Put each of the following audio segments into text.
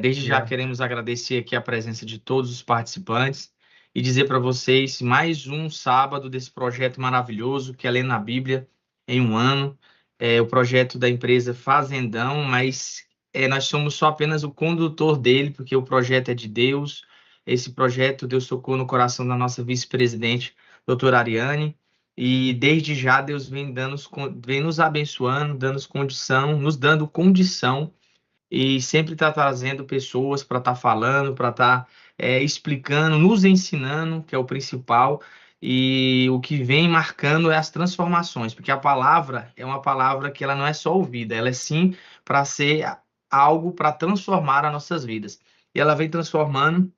Desde já queremos agradecer aqui a presença de todos os participantes e dizer para vocês mais um sábado desse projeto maravilhoso que é Ler na Bíblia em um ano. É o projeto da empresa Fazendão, mas nós somos só apenas o condutor dele, porque o projeto é de Deus. Esse projeto Deus tocou no coração da nossa vice-presidente, doutora Ariane, e desde já Deus vem nos abençoando, nos dando condição e sempre está trazendo pessoas para estar falando, para estar explicando, nos ensinando, que é o principal, e o que vem marcando é as transformações, porque a palavra é uma palavra que ela não é só ouvida, ela é sim para ser algo para transformar as nossas vidas. E ela vem transformando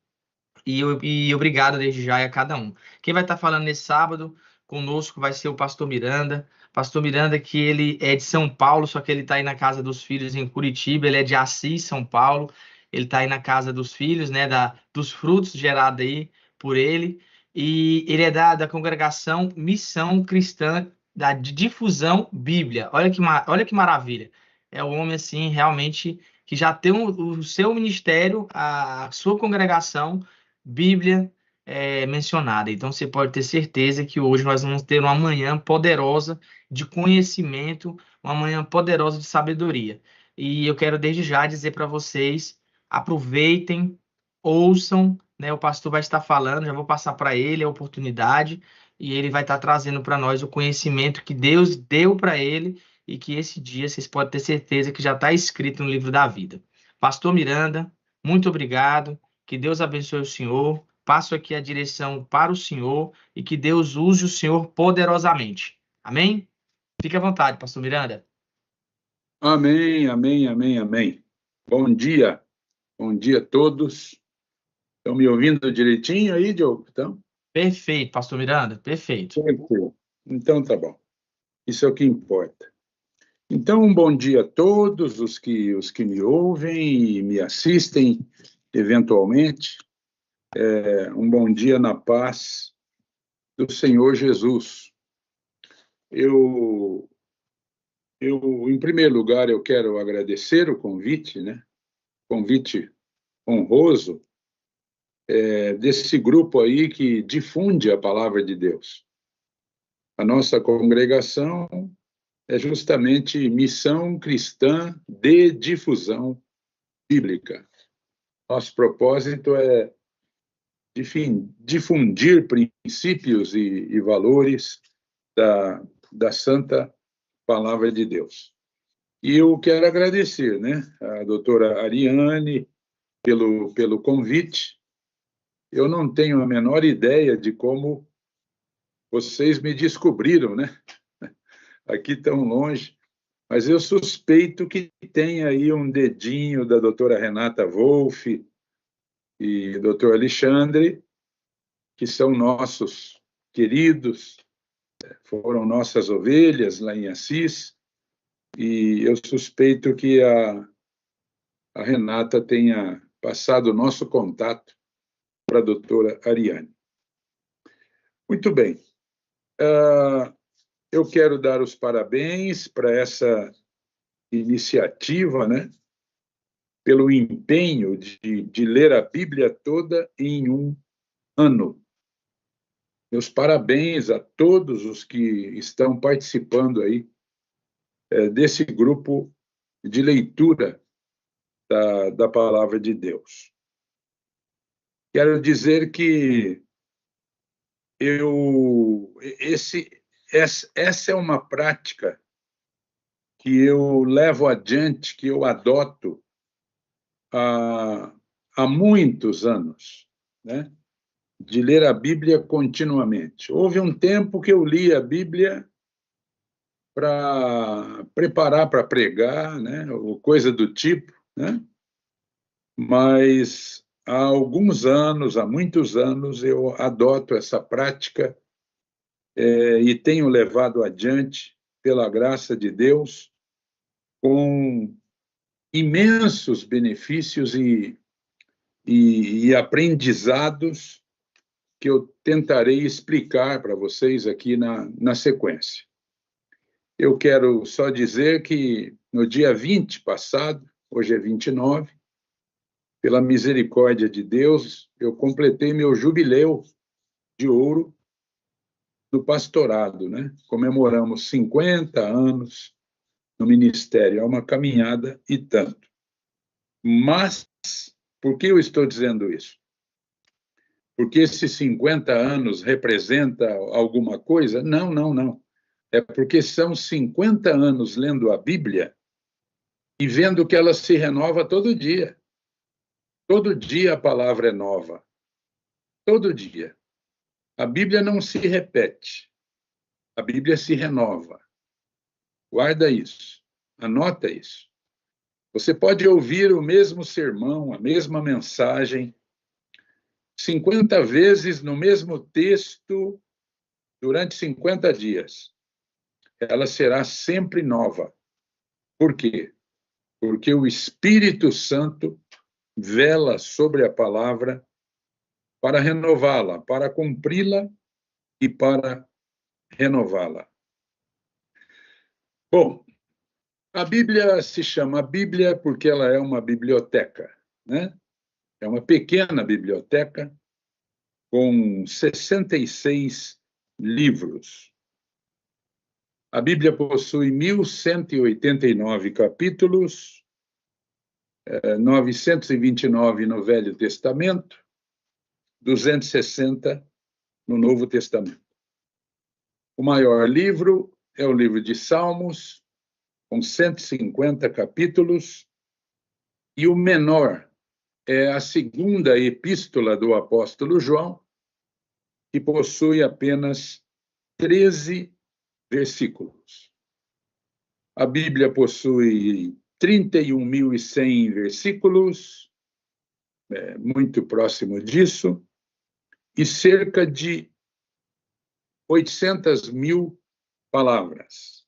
e obrigado desde já a cada um. Quem vai estar falando nesse sábado conosco vai ser o Pastor Miranda. Pastor Miranda, que ele é de São Paulo, só que ele está aí na Casa dos Filhos em Curitiba. Ele é de Assis, São Paulo. Ele está aí na Casa dos Filhos, né? Dos frutos gerados aí por ele. E ele é da congregação Missão Cristã de Difusão Bíblia. Olha que maravilha. É um homem, assim, realmente que já tem o seu ministério, a sua congregação Bíblia mencionada. Então você pode ter certeza que hoje nós vamos ter uma manhã poderosa de conhecimento, uma manhã poderosa de sabedoria. E eu quero desde já dizer para vocês, aproveitem, ouçam, né? O pastor vai estar falando, já vou passar para ele a oportunidade e ele vai estar trazendo para nós o conhecimento que Deus deu para ele e que esse dia vocês podem ter certeza que já está escrito no livro da vida. Pastor Miranda, muito obrigado. Que Deus abençoe o senhor. Passo aqui a direção para o senhor e que Deus use o senhor poderosamente. Amém? Fique à vontade, pastor Miranda. Amém, amém, amém, amém. Bom dia a todos. Estão me ouvindo direitinho aí, Diogo? Então? Perfeito, pastor Miranda, perfeito. Perfeito. Então tá bom. Isso é o que importa. Então, um bom dia a todos os que me ouvem e me assistem eventualmente. Um bom dia na paz do Senhor Jesus. Em primeiro lugar, eu quero agradecer o convite, né? Convite honroso, desse grupo aí que difunde a palavra de Deus. A nossa congregação é justamente Missão Cristã de Difusão Bíblica. Nosso propósito é difundir princípios e valores da Santa Palavra de Deus. E eu quero agradecer, né, a doutora Ariane pelo convite. Eu não tenho a menor ideia de como vocês me descobriram, né? Aqui tão longe, mas eu suspeito que tem aí um dedinho da doutora Renata Wolff e doutor Alexandre, que são nossos queridos, foram nossas ovelhas lá em Assis, e eu suspeito que a Renata tenha passado o nosso contato para a doutora Ariane. Muito bem. Eu quero dar os parabéns para essa iniciativa, né? Pelo empenho de ler a Bíblia toda em um ano. Meus parabéns a todos os que estão participando aí desse grupo de leitura da Palavra de Deus. Quero dizer que essa é uma prática que eu levo adiante, que eu adoto há muitos anos, né? De ler a Bíblia continuamente. Houve um tempo que eu li a Bíblia para preparar para pregar, né? Ou coisa do tipo, né? Mas há muitos anos, eu adoto essa prática e tenho levado adiante, pela graça de Deus, com imensos benefícios e aprendizados que eu tentarei explicar para vocês aqui na sequência. Eu quero só dizer que no dia 20 passado, hoje é 29, pela misericórdia de Deus, eu completei meu jubileu de ouro do pastorado, né? Comemoramos 50 anos no ministério, é uma caminhada e tanto. Mas, por que eu estou dizendo isso? Porque esses 50 anos representa alguma coisa? Não, não, não. É porque são 50 anos lendo a Bíblia e vendo que ela se renova todo dia. Todo dia a palavra é nova. Todo dia. A Bíblia não se repete. A Bíblia se renova. Guarda isso. Anota isso. Você pode ouvir o mesmo sermão, a mesma mensagem, 50 vezes no mesmo texto durante 50 dias. Ela será sempre nova. Por quê? Porque o Espírito Santo vela sobre a palavra para renová-la, para cumpri-la e para renová-la. Bom, a Bíblia se chama Bíblia porque ela é uma biblioteca, né? É uma pequena biblioteca com 66 livros. A Bíblia possui 1.189 capítulos, 929 no Velho Testamento, 260 no Novo Testamento. O maior livro é o livro de Salmos, com 150 capítulos, e o menor é a segunda epístola do apóstolo João, que possui apenas 13 versículos. A Bíblia possui 31.100 versículos, muito próximo disso, e cerca de 800.000 palavras.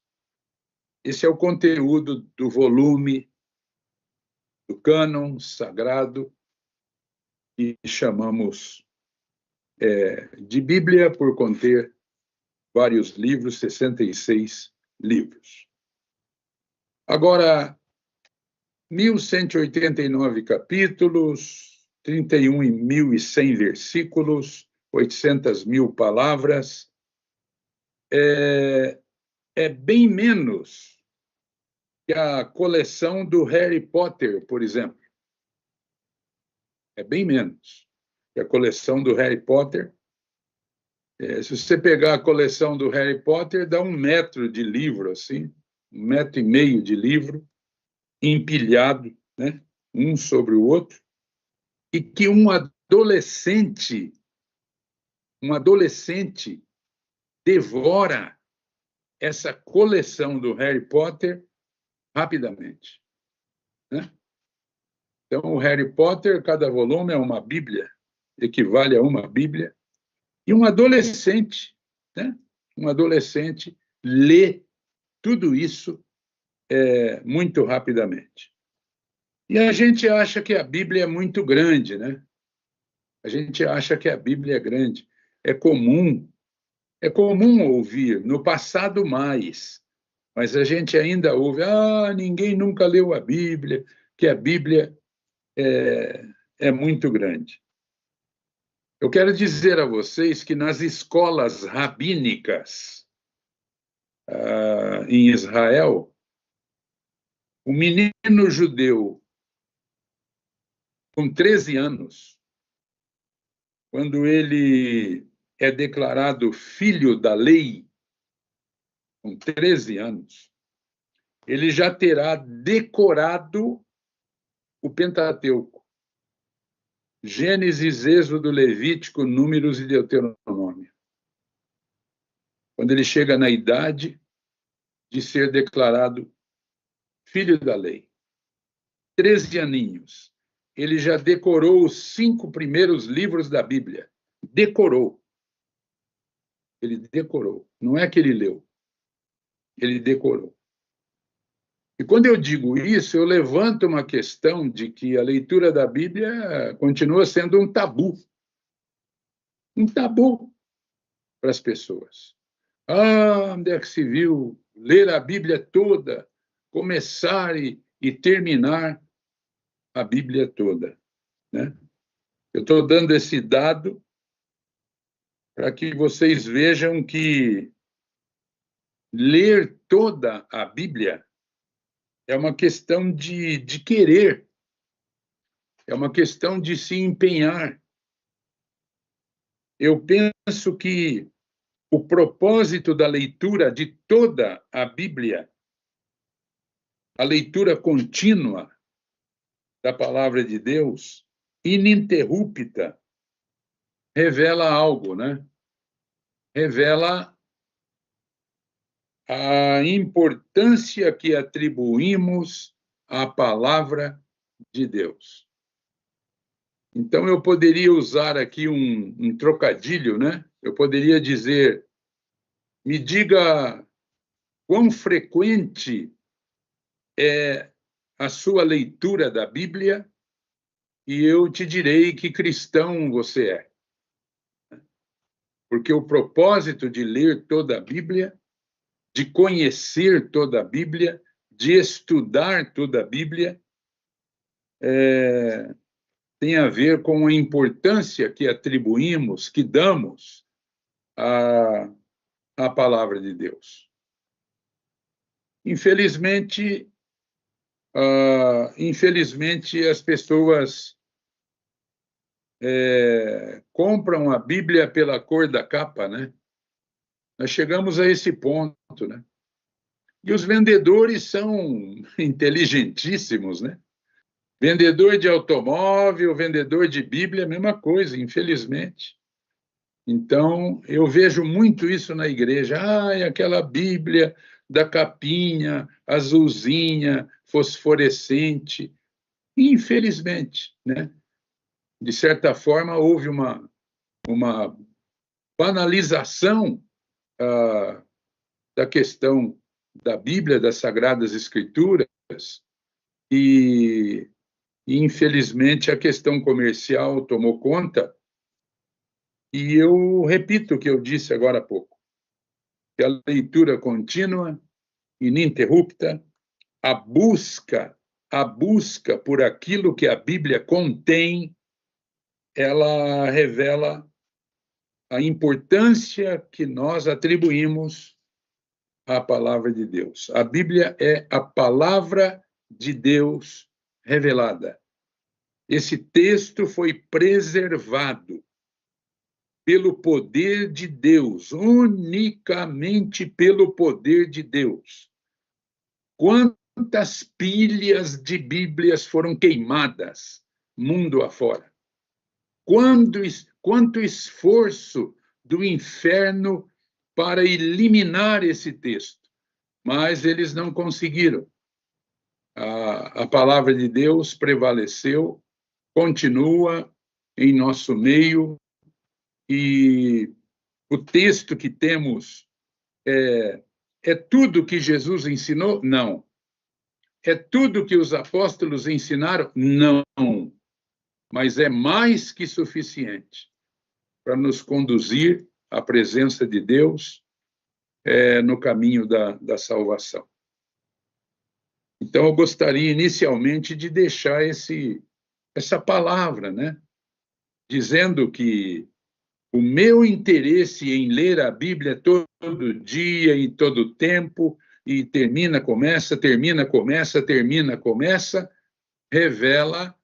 Esse é o conteúdo do volume do cânon sagrado que chamamos de Bíblia por conter vários livros, 66 livros. Agora, 1.189 capítulos, 31.100 versículos, 800.000 palavras, é bem menos que a coleção do Harry Potter, por exemplo. É bem menos que a coleção do Harry Potter. Se você pegar a coleção do Harry Potter, dá 1 metro de livro, assim, 1,5 metro de livro, empilhado, né, um sobre o outro, e que um adolescente devora essa coleção do Harry Potter rapidamente, né? Então, o Harry Potter, cada volume é uma Bíblia, equivale a uma Bíblia, e um adolescente, né? Um adolescente lê tudo isso muito rapidamente. E a gente acha que a Bíblia é muito grande, né? A gente acha que a Bíblia é grande. É comum ouvir, no passado mais, mas a gente ainda ouve, ninguém nunca leu a Bíblia, que a Bíblia é muito grande. Eu quero dizer a vocês que nas escolas rabínicas em Israel, o menino judeu com 13 anos, quando ele é declarado filho da lei, com 13 anos, ele já terá decorado o Pentateuco. Gênesis, Êxodo, Levítico, Números e Deuteronômio. Quando ele chega na idade de ser declarado filho da lei, 13 aninhos, ele já decorou os 5 primeiros livros da Bíblia. Decorou. Ele decorou. Não é que ele leu. Ele decorou. E quando eu digo isso, eu levanto uma questão de que a leitura da Bíblia continua sendo um tabu. Um tabu para as pessoas. Onde é que se viu ler a Bíblia toda, começar e terminar a Bíblia toda? né? Eu estou dando esse dado para que vocês vejam que ler toda a Bíblia é uma questão de querer, é uma questão de se empenhar. Eu penso que o propósito da leitura de toda a Bíblia, a leitura contínua da palavra de Deus, ininterrupta, revela algo, né? Revela a importância que atribuímos à palavra de Deus. Então, eu poderia usar aqui um trocadilho, né? Eu poderia dizer, me diga quão frequente é a sua leitura da Bíblia e eu te direi que cristão você é. Porque o propósito de ler toda a Bíblia, de conhecer toda a Bíblia, de estudar toda a Bíblia, tem a ver com a importância que atribuímos, que damos à palavra de Deus. Infelizmente, as pessoas compram a Bíblia pela cor da capa, né? Nós chegamos a esse ponto, né? E os vendedores são inteligentíssimos, né? Vendedor de automóvel, vendedor de Bíblia, a mesma coisa, infelizmente. Então, eu vejo muito isso na igreja. Aquela Bíblia da capinha, azulzinha, fosforescente. Infelizmente, né? De certa forma, houve uma banalização da questão da Bíblia, das Sagradas Escrituras, e infelizmente, a questão comercial tomou conta. E eu repito o que eu disse agora há pouco, que a leitura contínua, ininterrupta, a busca por aquilo que a Bíblia contém, ela revela a importância que nós atribuímos à palavra de Deus. A Bíblia é a palavra de Deus revelada. Esse texto foi preservado pelo poder de Deus, unicamente pelo poder de Deus. Quantas pilhas de Bíblias foram queimadas mundo afora? Quanto esforço do inferno para eliminar esse texto? Mas eles não conseguiram. A palavra de Deus prevaleceu, continua em nosso meio, e o texto que temos é tudo que Jesus ensinou? Não. É tudo que os apóstolos ensinaram? Não. Mas é mais que suficiente para nos conduzir à presença de Deus no caminho da salvação. Então, eu gostaria inicialmente de deixar essa palavra, né? Dizendo que o meu interesse em ler a Bíblia todo dia, em todo tempo, e termina, começa, revela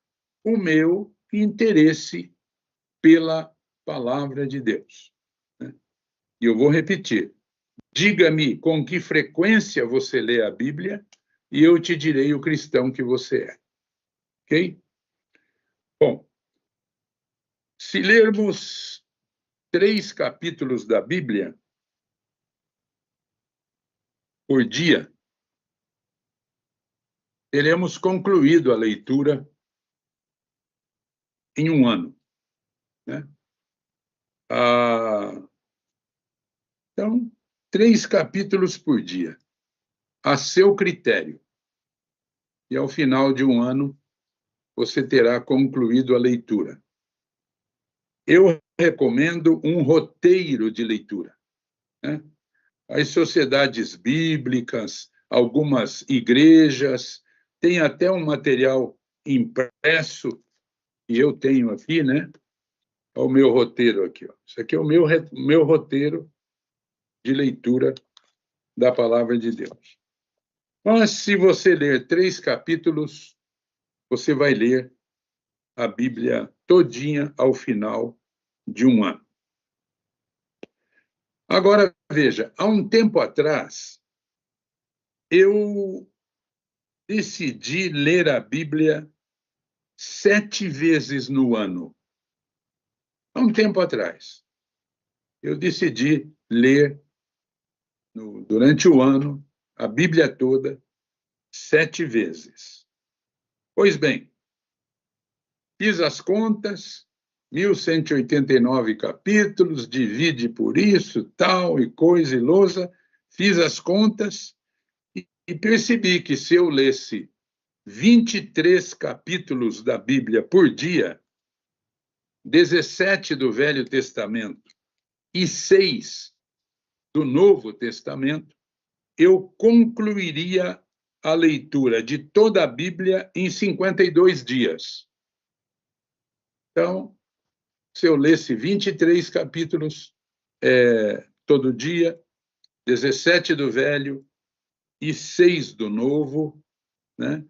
o meu interesse pela palavra de Deus. E eu vou repetir. Diga-me com que frequência você lê a Bíblia e eu te direi o cristão que você é. Ok? Bom, se lermos 3 capítulos da Bíblia por dia, teremos concluído a leitura em um ano, né? Então, 3 capítulos por dia, a seu critério. E ao final de um ano, você terá concluído a leitura. Eu recomendo um roteiro de leitura, né? As sociedades bíblicas, algumas igrejas, têm até um material impresso que eu tenho aqui, né? É o meu roteiro aqui, ó. Isso aqui é o meu roteiro de leitura da palavra de Deus. Mas, se você ler 3 capítulos, você vai ler a Bíblia todinha ao final de um ano. Agora, veja, há um tempo atrás, eu decidi ler a Bíblia 7 vezes no ano. Há um tempo atrás, eu decidi ler durante o ano a Bíblia toda 7 vezes. Pois bem, fiz as contas, 1.189 capítulos, divide por isso, tal, e coisa e lousa, fiz as contas e percebi que se eu lesse 23 capítulos da Bíblia por dia, 17 do Velho Testamento e 6 do Novo Testamento, eu concluiria a leitura de toda a Bíblia em 52 dias. Então, se eu lesse 23 capítulos todo dia, 17 do Velho e 6 do Novo, né?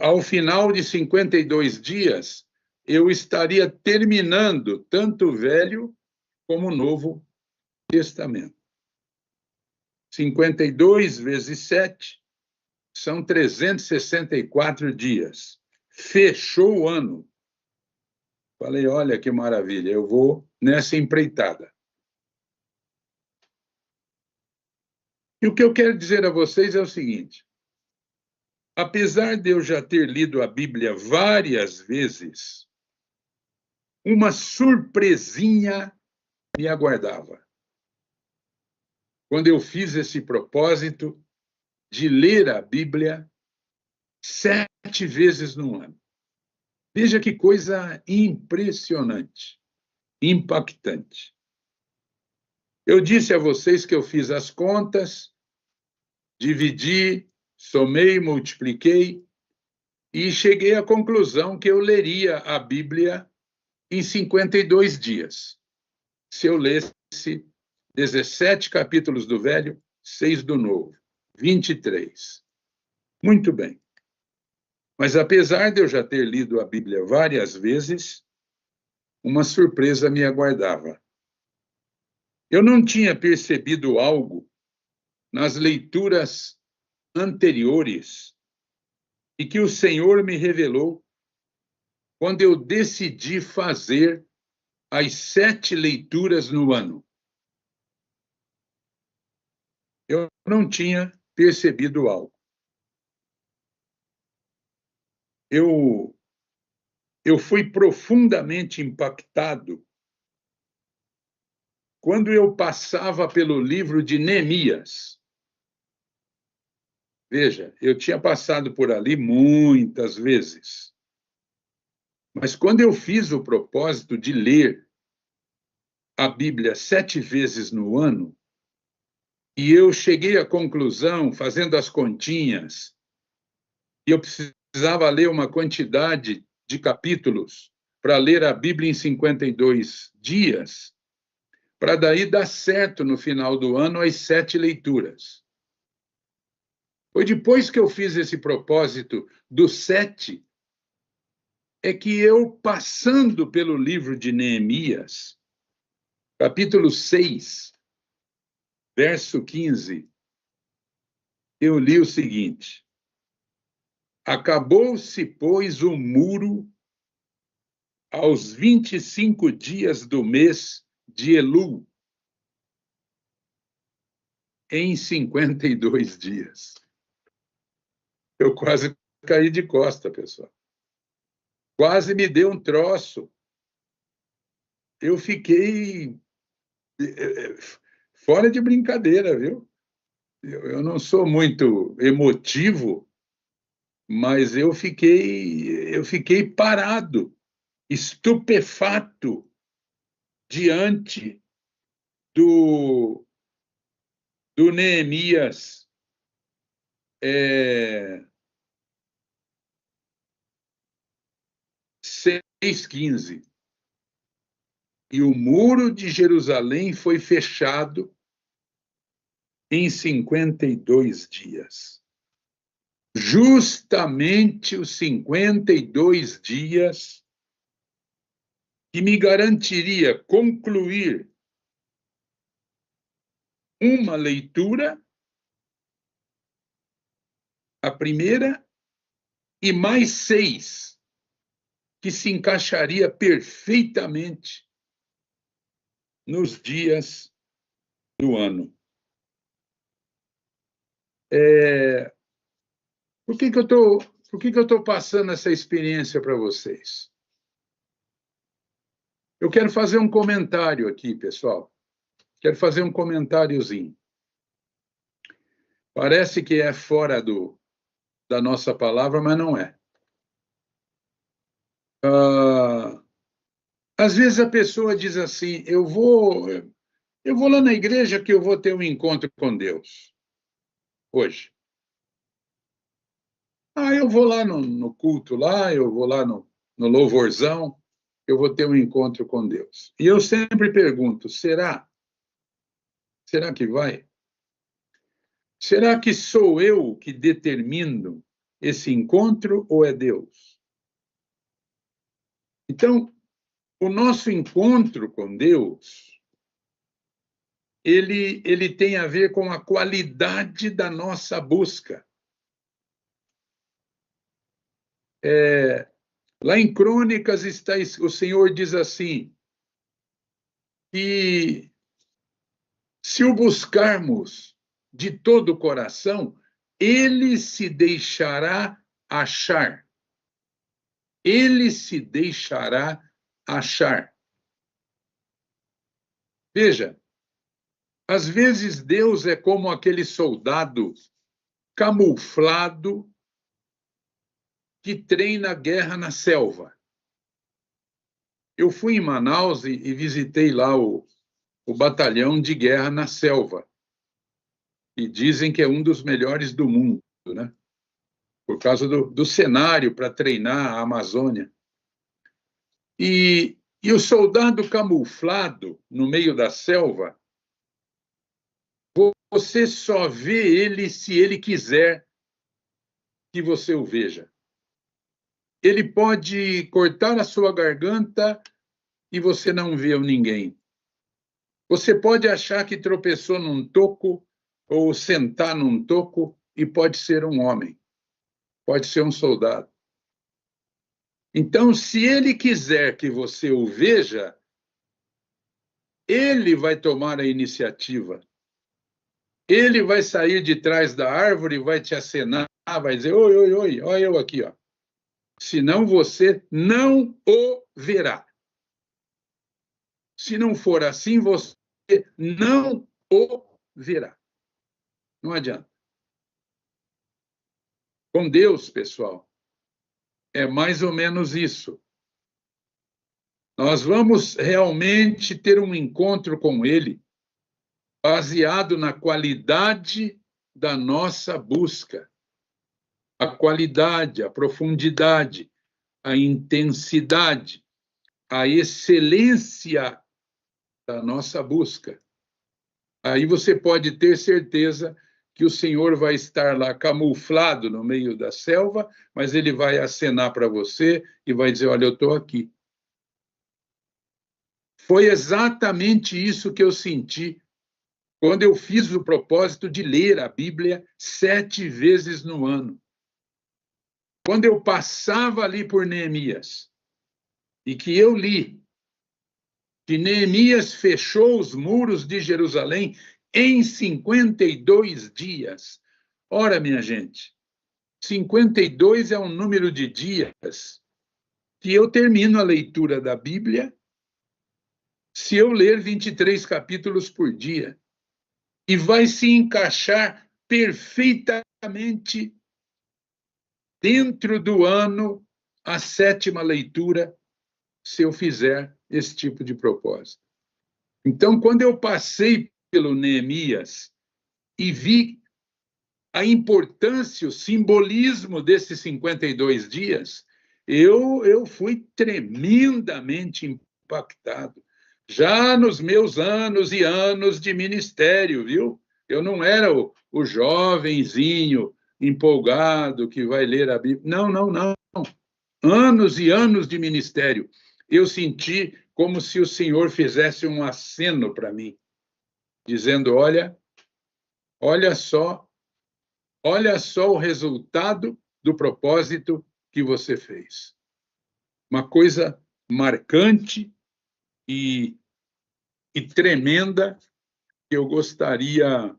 Ao final de 52 dias, eu estaria terminando tanto o Velho como o Novo Testamento. 52 vezes 7 são 364 dias. Fechou o ano. Falei, olha que maravilha, eu vou nessa empreitada. E o que eu quero dizer a vocês é o seguinte: apesar de eu já ter lido a Bíblia várias vezes, uma surpresinha me aguardava. Quando eu fiz esse propósito de ler a Bíblia 7 vezes no ano. Veja que coisa impressionante, impactante. Eu disse a vocês que eu fiz as contas, dividi, somei, multipliquei e cheguei à conclusão que eu leria a Bíblia em 52 dias. Se eu lesse 17 capítulos do Velho, 6 do Novo, 23. Muito bem. Mas, apesar de eu já ter lido a Bíblia várias vezes, uma surpresa me aguardava. Eu não tinha percebido algo nas leituras anteriores e que o Senhor me revelou quando eu decidi fazer as 7 leituras no ano. Eu não tinha percebido algo. Eu fui profundamente impactado quando eu passava pelo livro de Neemias. Veja, eu tinha passado por ali muitas vezes. Mas quando eu fiz o propósito de ler a Bíblia 7 vezes no ano, e eu cheguei à conclusão, fazendo as continhas, e eu precisava ler uma quantidade de capítulos para ler a Bíblia em 52 dias, para daí dar certo no final do ano as 7 leituras. Foi depois que eu fiz esse propósito do 7, é que eu, passando pelo livro de Neemias, capítulo 6, verso 15, eu li o seguinte: acabou-se, pois, o muro aos 25 dias do mês de Elul, em 52 dias. Eu quase caí de costa, pessoal. Quase me deu um troço. Eu fiquei fora de brincadeira, viu? Eu não sou muito emotivo, mas eu fiquei parado, estupefato diante do Neemias 6,15. E o muro de Jerusalém foi fechado em 52 dias. Justamente os 52 dias que me garantiria concluir uma leitura, a primeira, e mais 6, que se encaixaria perfeitamente nos dias do ano. Por que eu estou passando essa experiência para vocês? Eu quero fazer um comentário aqui, pessoal. Quero fazer um comentáriozinho. Parece que é fora da nossa palavra, mas não é. Às vezes a pessoa diz assim, eu vou lá na igreja que eu vou ter um encontro com Deus hoje. Eu vou lá no culto lá, eu vou lá no louvorzão, eu vou ter um encontro com Deus. E eu sempre pergunto, será? Será que vai? Será que sou eu que determino esse encontro ou é Deus? Então, o nosso encontro com Deus, ele tem a ver com a qualidade da nossa busca. Lá em Crônicas o Senhor diz assim, que se o buscarmos de todo o coração, ele se deixará achar. Ele se deixará achar. Veja, às vezes Deus é como aquele soldado camuflado que treina a guerra na selva. Eu fui em Manaus e visitei lá o batalhão de guerra na selva. E dizem que é um dos melhores do mundo, né? Por causa do cenário para treinar a Amazônia. E o soldado camuflado no meio da selva, você só vê ele se ele quiser que você o veja. Ele pode cortar a sua garganta e você não vê ninguém. Você pode achar que tropeçou num toco ou sentar num toco e pode ser um homem, pode ser um soldado. Então, se ele quiser que você o veja, ele vai tomar a iniciativa. Ele vai sair de trás da árvore, vai te acenar, vai dizer, oi, oi, oi, olha eu aqui, ó. Senão você não o verá. Se não for assim, você não o verá. Não adianta. Com Deus, pessoal, é mais ou menos isso. Nós vamos realmente ter um encontro com Ele baseado na qualidade da nossa busca. A qualidade, a profundidade, a intensidade, a excelência da nossa busca. Aí você pode ter certeza que o Senhor vai estar lá camuflado no meio da selva, mas ele vai acenar para você e vai dizer, olha, eu estou aqui. Foi exatamente isso que eu senti quando eu fiz o propósito de ler a Bíblia 7 vezes no ano. Quando eu passava ali por Neemias, e que eu li que Neemias fechou os muros de Jerusalém em 52 dias. Ora, minha gente, 52 é um número de dias que eu termino a leitura da Bíblia se eu ler 23 capítulos por dia. E vai se encaixar perfeitamente dentro do ano a 7ª leitura, se eu fizer esse tipo de propósito. Então, quando eu passei pelo Neemias e vi a importância, o simbolismo desses 52 dias, eu fui tremendamente impactado. Já nos meus anos e anos de ministério, viu? Eu não era o jovenzinho empolgado que vai ler a Bíblia. Não, não, não. Anos e anos de ministério. Eu senti como se o Senhor fizesse um aceno para mim, dizendo: olha só o resultado do propósito que você fez. Uma coisa marcante e tremenda que eu gostaria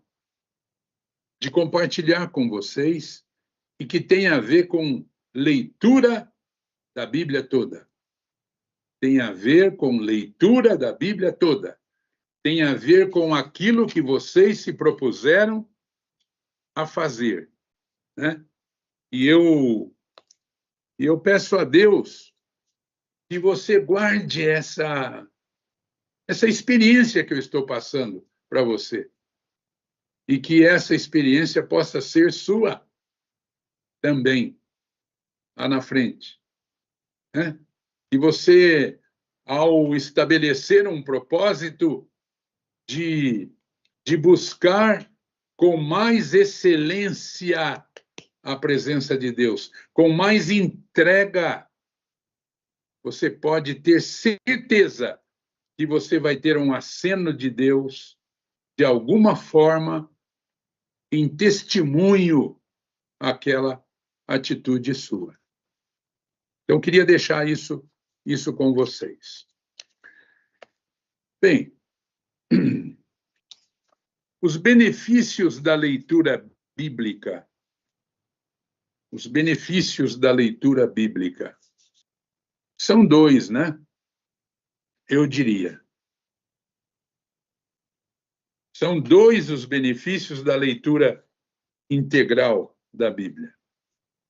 de compartilhar com vocês e que tem a ver com leitura da Bíblia toda. Tem a ver com leitura da Bíblia toda. Tem a ver com aquilo que vocês se propuseram a fazer, né? E eu peço a Deus que você guarde essa experiência que eu estou passando para você. E que essa experiência possa ser sua também, lá na frente, né? E você, ao estabelecer um propósito de buscar com mais excelência a presença de Deus, com mais entrega, você pode ter certeza que você vai ter um aceno de Deus, de alguma forma, em testemunho àquela atitude sua. Então, eu queria deixar isso com vocês. Bem, os benefícios da leitura bíblica. Os benefícios da leitura bíblica. São dois, né? Eu diria. São dois os benefícios da leitura integral da Bíblia.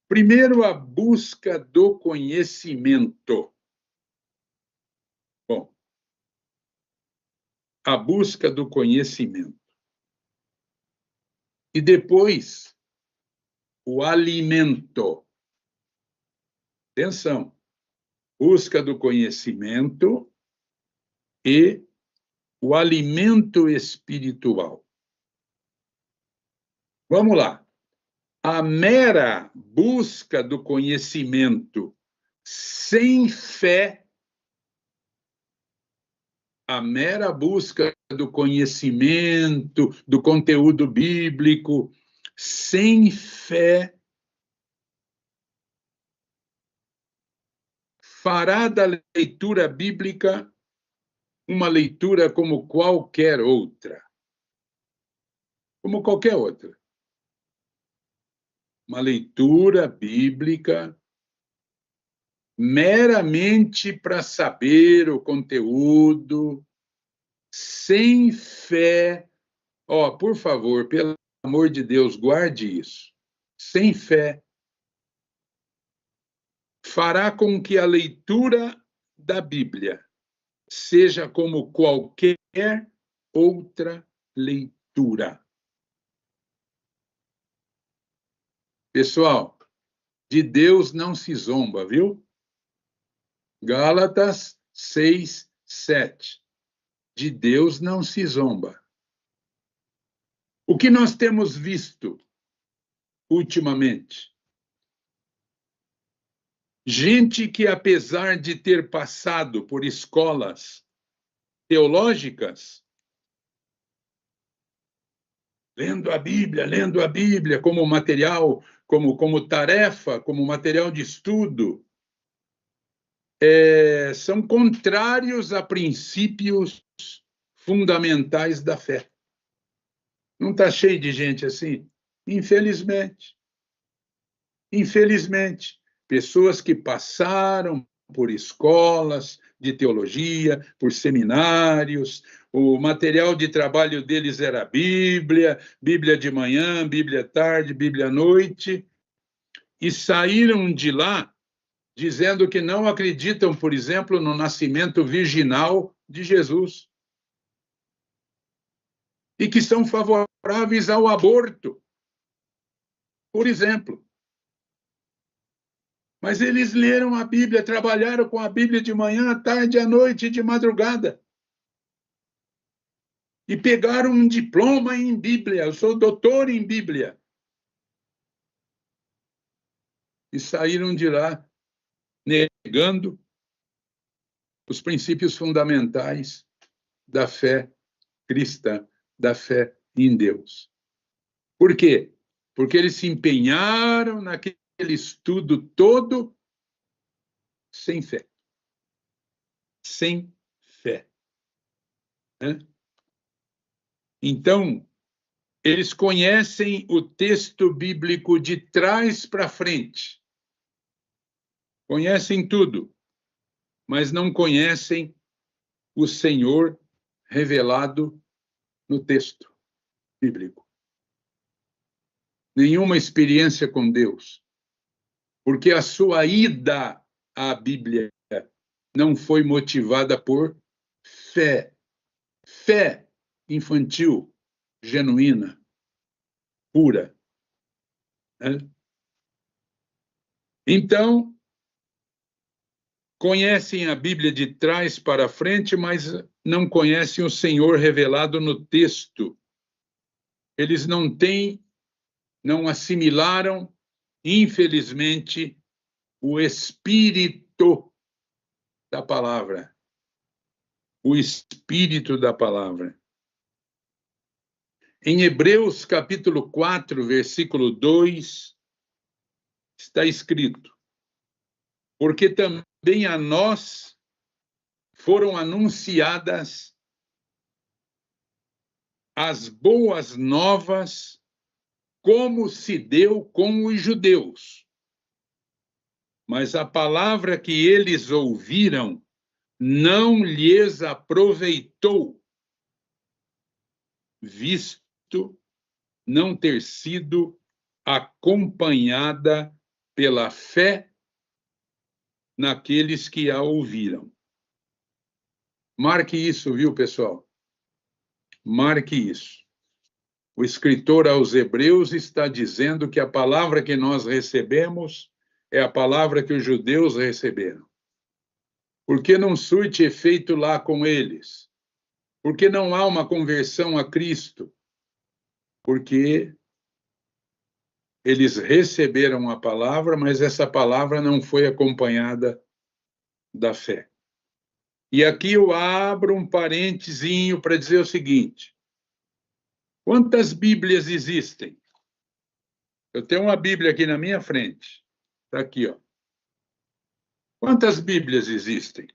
Primeiro, a busca do conhecimento. Bom, a busca do conhecimento. E depois, o alimento. Atenção. Busca do conhecimento e o alimento espiritual. Vamos lá. A mera busca do conhecimento sem fé, a mera busca do conhecimento, do conteúdo bíblico, sem fé, fará da leitura bíblica uma leitura como qualquer outra. Como qualquer outra. Uma leitura bíblica meramente para saber o conteúdo, sem fé. Por favor, pelo amor de Deus, guarde isso. Sem fé, fará com que a leitura da Bíblia seja como qualquer outra leitura. Pessoal, de Deus não se zomba, viu? Gálatas 6, 7. De Deus não se zomba. O que nós temos visto ultimamente? Gente que, apesar de ter passado por escolas teológicas, lendo a Bíblia como material, como tarefa, como material de estudo, são contrários a princípios fundamentais da fé. Não está cheio de gente assim? Infelizmente. Infelizmente. Pessoas que passaram por escolas de teologia, por seminários, o material de trabalho deles era a Bíblia, Bíblia de manhã, Bíblia à tarde, Bíblia à noite, e saíram de lá dizendo que não acreditam, por exemplo, no nascimento virginal de Jesus. E que são favoráveis ao aborto, por exemplo. Mas eles leram a Bíblia, trabalharam com a Bíblia de manhã, à tarde, à noite, de madrugada. E pegaram um diploma em Bíblia. Eu sou doutor em Bíblia. E saíram de lá negando os princípios fundamentais da fé cristã, da fé em Deus. Por quê? Porque eles se empenharam naquele estudo todo sem fé. Sem fé. Né? Então, eles conhecem o texto bíblico de trás para frente. Conhecem tudo, mas não conhecem o Senhor revelado no texto bíblico. Nenhuma experiência com Deus, porque a sua ida à Bíblia não foi motivada por fé. Fé infantil, genuína, pura. Né? Então, conhecem a Bíblia de trás para frente, mas não conhecem o Senhor revelado no texto. Eles não assimilaram, infelizmente, o espírito da palavra. O espírito da palavra. Em Hebreus, capítulo 4, versículo 2, está escrito: porque também a nós foram anunciadas as boas novas, como se deu com os judeus. Mas a palavra que eles ouviram não lhes aproveitou, visto não ter sido acompanhada pela fé naqueles que a ouviram. Marque isso, viu, pessoal? Marque isso. O escritor aos Hebreus está dizendo que a palavra que nós recebemos é a palavra que os judeus receberam. Por que não surte efeito lá com eles? Por que não há uma conversão a Cristo? Porque eles receberam a palavra, mas essa palavra não foi acompanhada da fé. E aqui eu abro um parentezinho para dizer o seguinte: quantas Bíblias existem? Eu tenho uma Bíblia aqui na minha frente. Está aqui, ó. Quantas Bíblias existem?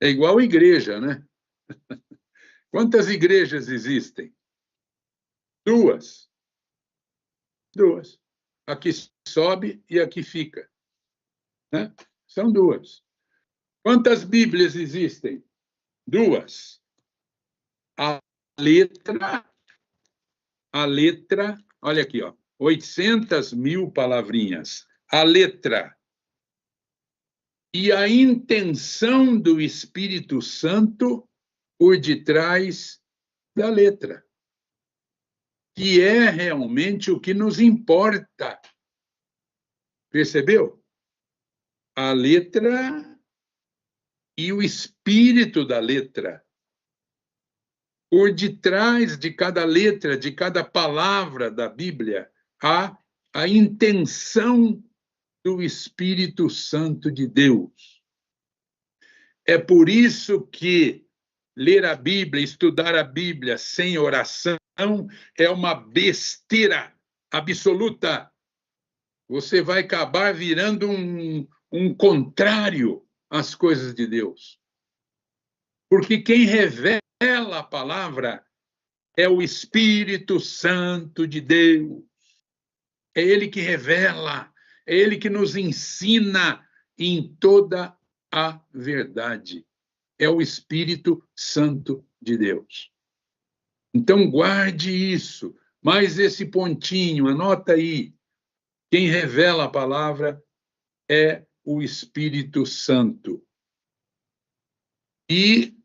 É igual igreja, né? Quantas igrejas existem? Duas. Duas. Aqui sobe e aqui fica. Né? São duas. Quantas Bíblias existem? Duas. A letra, olha aqui, ó, 800.000 palavrinhas. A letra e a intenção do Espírito Santo por detrás da letra, que é realmente o que nos importa. Percebeu? A letra e o espírito da letra. Por detrás de cada letra, de cada palavra da Bíblia, há a intenção do Espírito Santo de Deus. É por isso que ler a Bíblia, estudar a Bíblia sem oração é uma besteira absoluta. Você vai acabar virando um contrário às coisas de Deus. Porque quem revela a palavra é o Espírito Santo de Deus. É Ele que revela, é Ele que nos ensina em toda a verdade. É o Espírito Santo de Deus. Então, guarde isso. Mais esse pontinho, anota aí. Quem revela a palavra é o Espírito Santo. E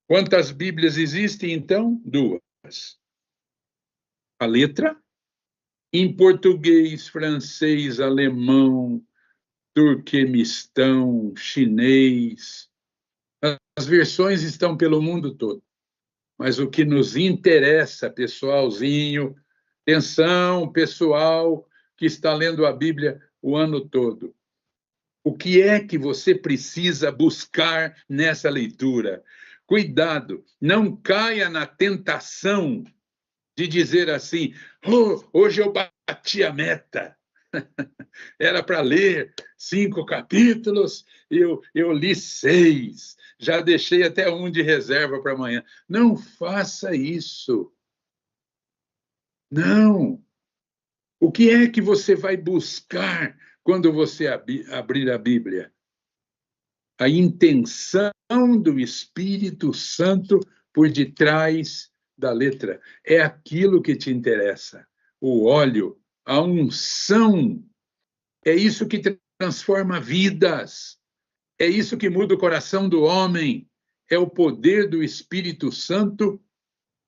quantas Bíblias existem, então? Duas. A letra em português, francês, alemão, turquemistão, chinês. As versões estão pelo mundo todo. Mas o que nos interessa, pessoalzinho, atenção, pessoal que está lendo a Bíblia o ano todo. O que é que você precisa buscar nessa leitura? Cuidado, não caia na tentação de dizer assim: oh, hoje eu bati a meta. Era para ler 5 capítulos, eu li 6. Já deixei até um de reserva para amanhã. Não faça isso. Não. O que é que você vai buscar quando você abrir a Bíblia? A intenção do Espírito Santo por detrás da letra. É aquilo que te interessa. O óleo, a unção. É isso que transforma vidas. É isso que muda o coração do homem. É o poder do Espírito Santo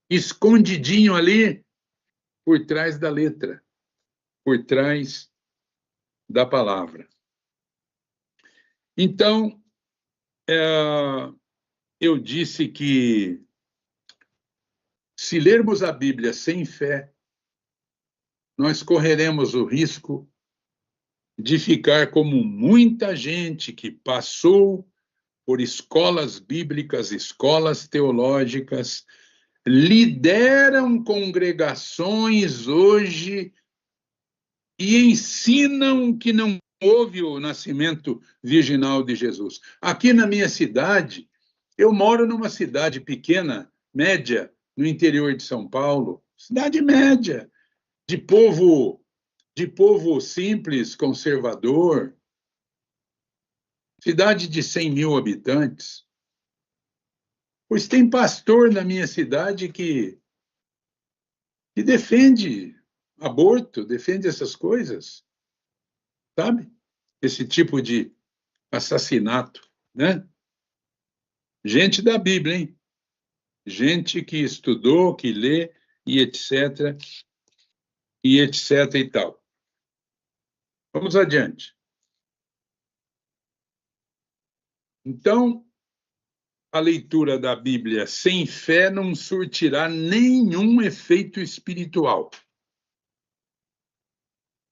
escondidinho ali por trás da letra, por trás da palavra. Então, eu disse que se lermos a Bíblia sem fé, nós correremos o risco de ficar como muita gente que passou por escolas bíblicas, escolas teológicas, lideram congregações hoje e ensinam que não houve o nascimento virginal de Jesus. Aqui na minha cidade, eu moro numa cidade pequena, média, no interior de São Paulo, cidade média, de povo simples, conservador, cidade de 100 mil habitantes. Pois tem pastor na minha cidade que defende aborto, defende essas coisas, sabe? Esse tipo de assassinato, né? Gente da Bíblia, hein? Gente que estudou, que lê, e etc., e tal. Vamos adiante. Então, a leitura da Bíblia sem fé não surtirá nenhum efeito espiritual.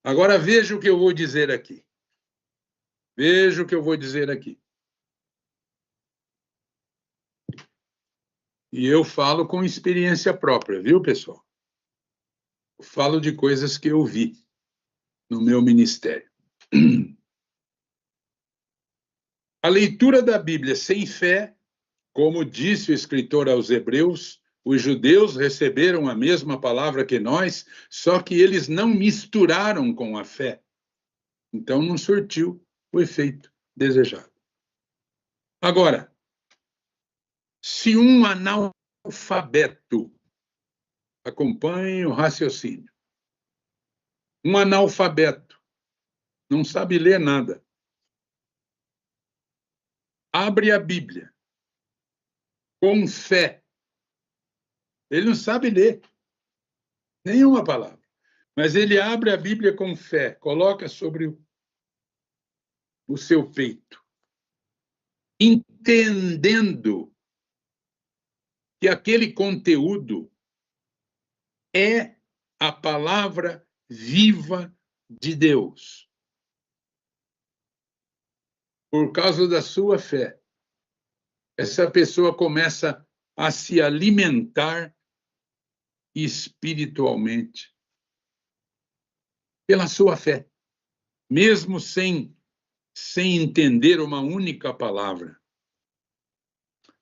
Agora veja o que eu vou dizer aqui. Veja o que eu vou dizer aqui. E eu falo com experiência própria, viu, pessoal? Eu falo de coisas que eu vi no meu ministério. A leitura da Bíblia sem fé, como disse o escritor aos Hebreus, os judeus receberam a mesma palavra que nós, só que eles não misturaram com a fé. Então não surtiu o efeito desejado. Agora, se um analfabeto, acompanhe o raciocínio, um analfabeto não sabe ler nada, abre a Bíblia com fé, ele não sabe ler nenhuma palavra, mas ele abre a Bíblia com fé, coloca sobre o seu peito, entendendo que aquele conteúdo é a palavra viva de Deus. Por causa da sua fé, essa pessoa começa a se alimentar espiritualmente pela sua fé, mesmo sem entender uma única palavra.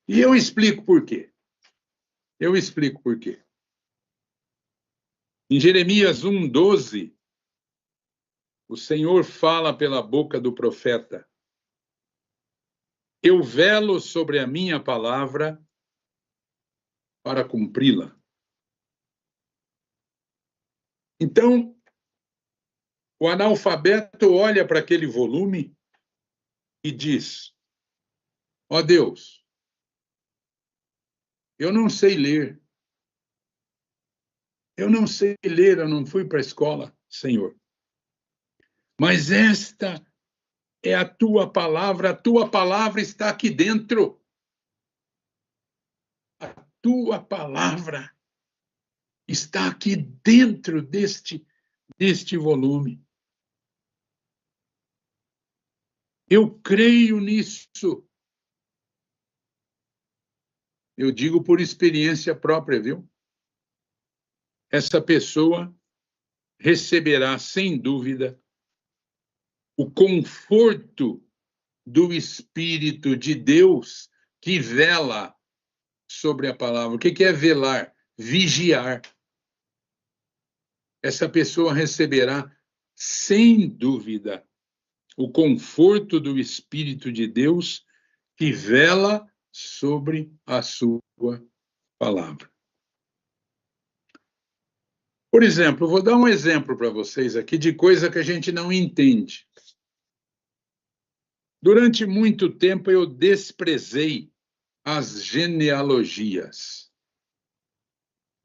E eu explico por quê. Eu explico por quê. Em Jeremias 1:12, o Senhor fala pela boca do profeta: eu velo sobre a minha palavra para cumpri-la. Então, o analfabeto olha para aquele volume e diz: ó Deus, eu não sei ler. Eu não sei ler, eu não fui para a escola. Senhor. Mas esta é a tua palavra está aqui dentro. A tua palavra está aqui dentro deste volume. Eu creio nisso. Eu digo por experiência própria, viu? Essa pessoa receberá, sem dúvida, o conforto do Espírito de Deus que vela sobre a palavra. O que é velar? Vigiar. Essa pessoa receberá, sem dúvida, o conforto do Espírito de Deus que vela sobre a sua palavra. Por exemplo, vou dar um exemplo para vocês aqui de coisa que a gente não entende. Durante muito tempo eu desprezei as genealogias.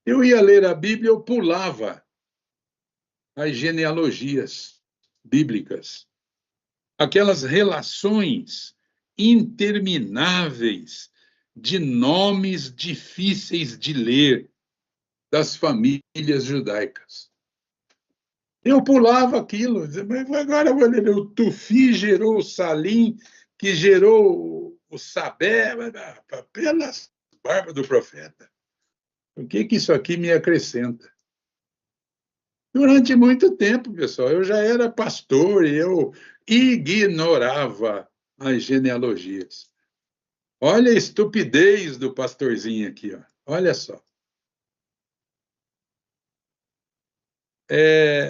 Eu ia ler a Bíblia, eu pulava as genealogias bíblicas. Aquelas relações intermináveis de nomes difíceis de ler das famílias judaicas. Eu pulava aquilo, mas agora eu vou ler, o Tufi gerou o Salim, que gerou o Sabé, pelas barbas do profeta. O que isso aqui me acrescenta? Durante muito tempo, pessoal, eu já era pastor e eu ignorava as genealogias. Olha a estupidez do pastorzinho aqui, ó. Olha só.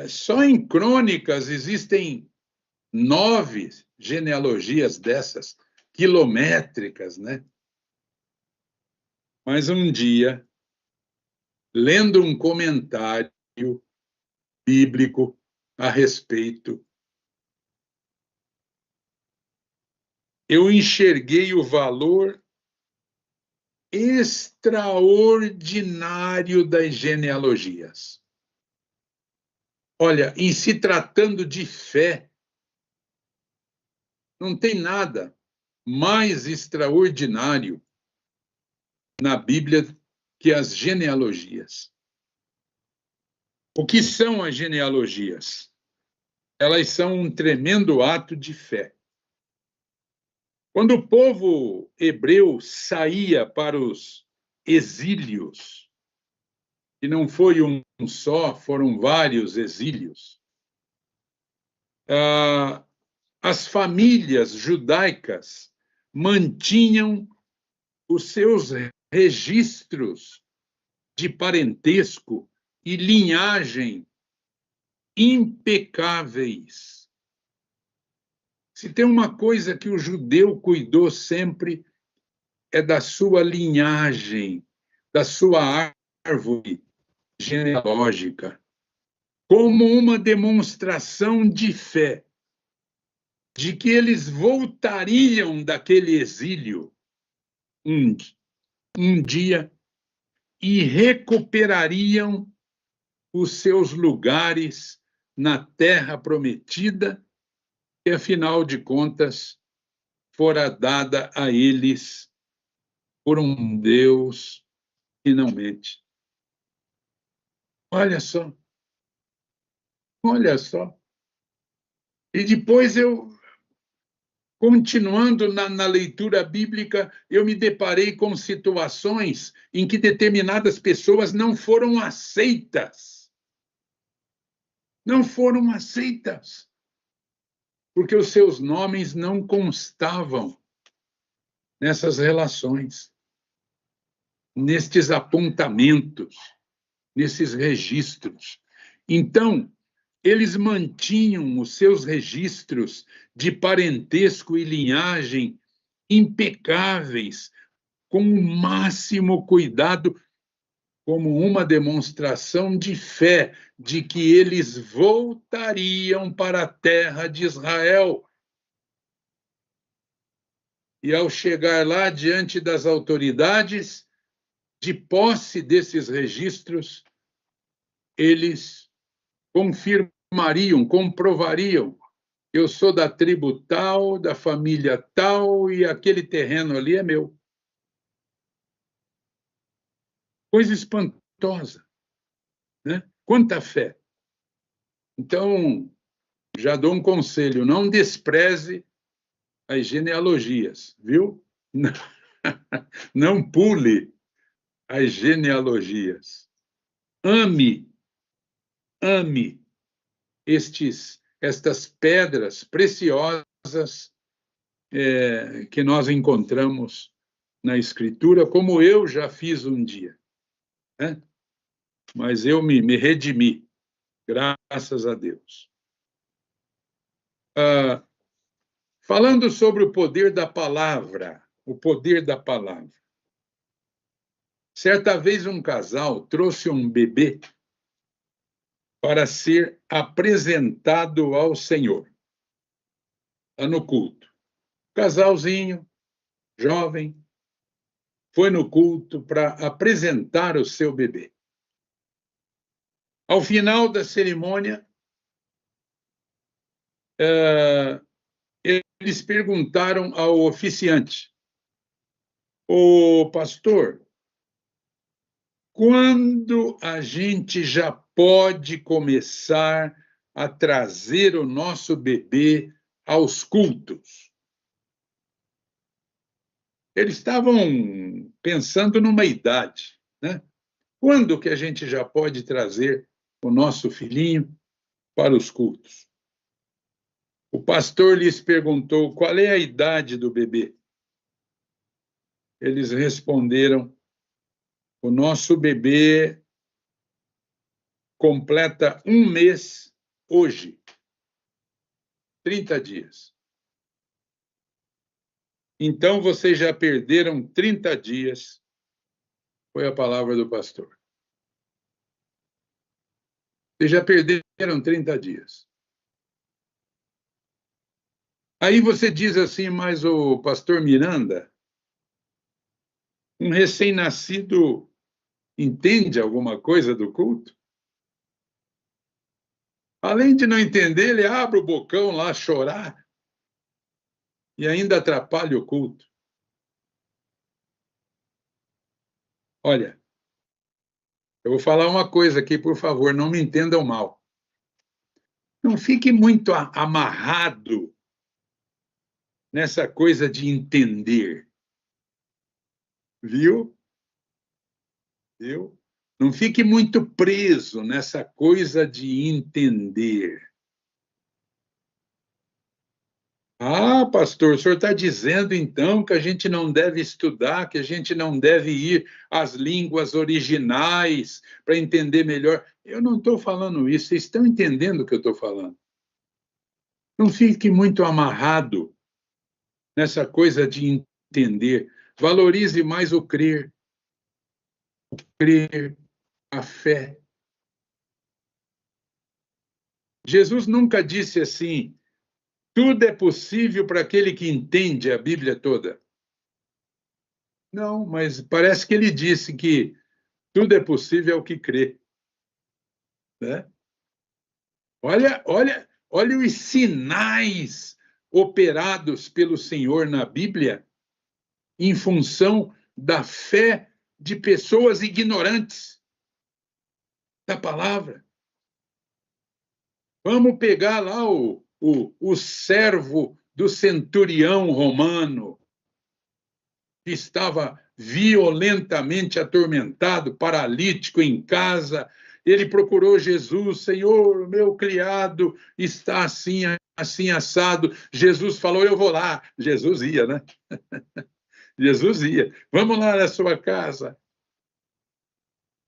Só em Crônicas existem 9 genealogias dessas, quilométricas, né? Mas um dia, lendo um comentário bíblico a respeito, eu enxerguei o valor extraordinário das genealogias. Olha, em se tratando de fé, não tem nada mais extraordinário na Bíblia que as genealogias. O que são as genealogias? Elas são um tremendo ato de fé. Quando o povo hebreu saía para os exílios, e não foi um só, foram vários exílios, as famílias judaicas mantinham os seus registros de parentesco e linhagem impecáveis. Se tem uma coisa que o judeu cuidou sempre, é da sua linhagem, da sua árvore genealógica, como uma demonstração de fé, de que eles voltariam daquele exílio um dia e recuperariam os seus lugares na terra prometida, que, afinal de contas, fora dada a eles por um Deus que não mente. Olha só. Olha só. E depois continuando na leitura bíblica, eu me deparei com situações em que determinadas pessoas não foram aceitas. Não foram aceitas. Porque os seus nomes não constavam nessas relações, nestes apontamentos, nesses registros. Então, eles mantinham os seus registros de parentesco e linhagem impecáveis, com o máximo cuidado, como uma demonstração de fé de que eles voltariam para a terra de Israel. E ao chegar lá diante das autoridades, de posse desses registros, eles confirmaram comprovariam. Eu sou da tribo tal, da família tal, e aquele terreno ali é meu. Coisa espantosa, né? Quanta fé. Então, já dou um conselho, não despreze as genealogias, viu? Não pule as genealogias. Ame estas pedras preciosas que nós encontramos na Escritura, como eu já fiz um dia, né? Mas eu me redimi, graças a Deus. Falando sobre o poder da palavra, Certa vez um casal trouxe um bebê para ser apresentado ao Senhor, lá no culto. Casalzinho, jovem, foi no culto para apresentar o seu bebê. Ao final da cerimônia, eles perguntaram ao oficiante: "Ô pastor, quando a gente já pode começar a trazer o nosso bebê aos cultos?" Eles estavam pensando numa idade, né? Quando que a gente já pode trazer o nosso filhinho para os cultos? O pastor lhes perguntou: qual é a idade do bebê? Eles responderam: o nosso bebê completa 1 mês hoje, 30 dias. Então vocês já perderam 30 dias, foi a palavra do pastor. Vocês já perderam 30 dias. Aí você diz assim: mas o pastor Miranda, um recém-nascido entende alguma coisa do culto? Além de não entender, ele abre o bocão lá a chorar e ainda atrapalha o culto. Olha, eu vou falar uma coisa aqui, por favor, não me entendam mal. Não fique muito amarrado nessa coisa de entender. Viu? Não fique muito preso nessa coisa de entender. Ah, pastor, o senhor está dizendo então que a gente não deve estudar, que a gente não deve ir às línguas originais para entender melhor. Eu não estou falando isso, vocês estão entendendo o que eu estou falando. Não fique muito amarrado nessa coisa de entender. Valorize mais o crer, a fé. Jesus nunca disse assim: tudo é possível para aquele que entende a Bíblia toda. Não, mas parece que ele disse que tudo é possível ao que crê. Né? Olha os sinais operados pelo Senhor na Bíblia em função da fé de pessoas ignorantes da palavra. Vamos pegar lá o servo do centurião romano, que estava violentamente atormentado, paralítico em casa. Ele procurou Jesus: Senhor, meu criado está assim, assim assado. Jesus falou: eu vou lá. Jesus ia, né? Jesus ia. Vamos lá na sua casa.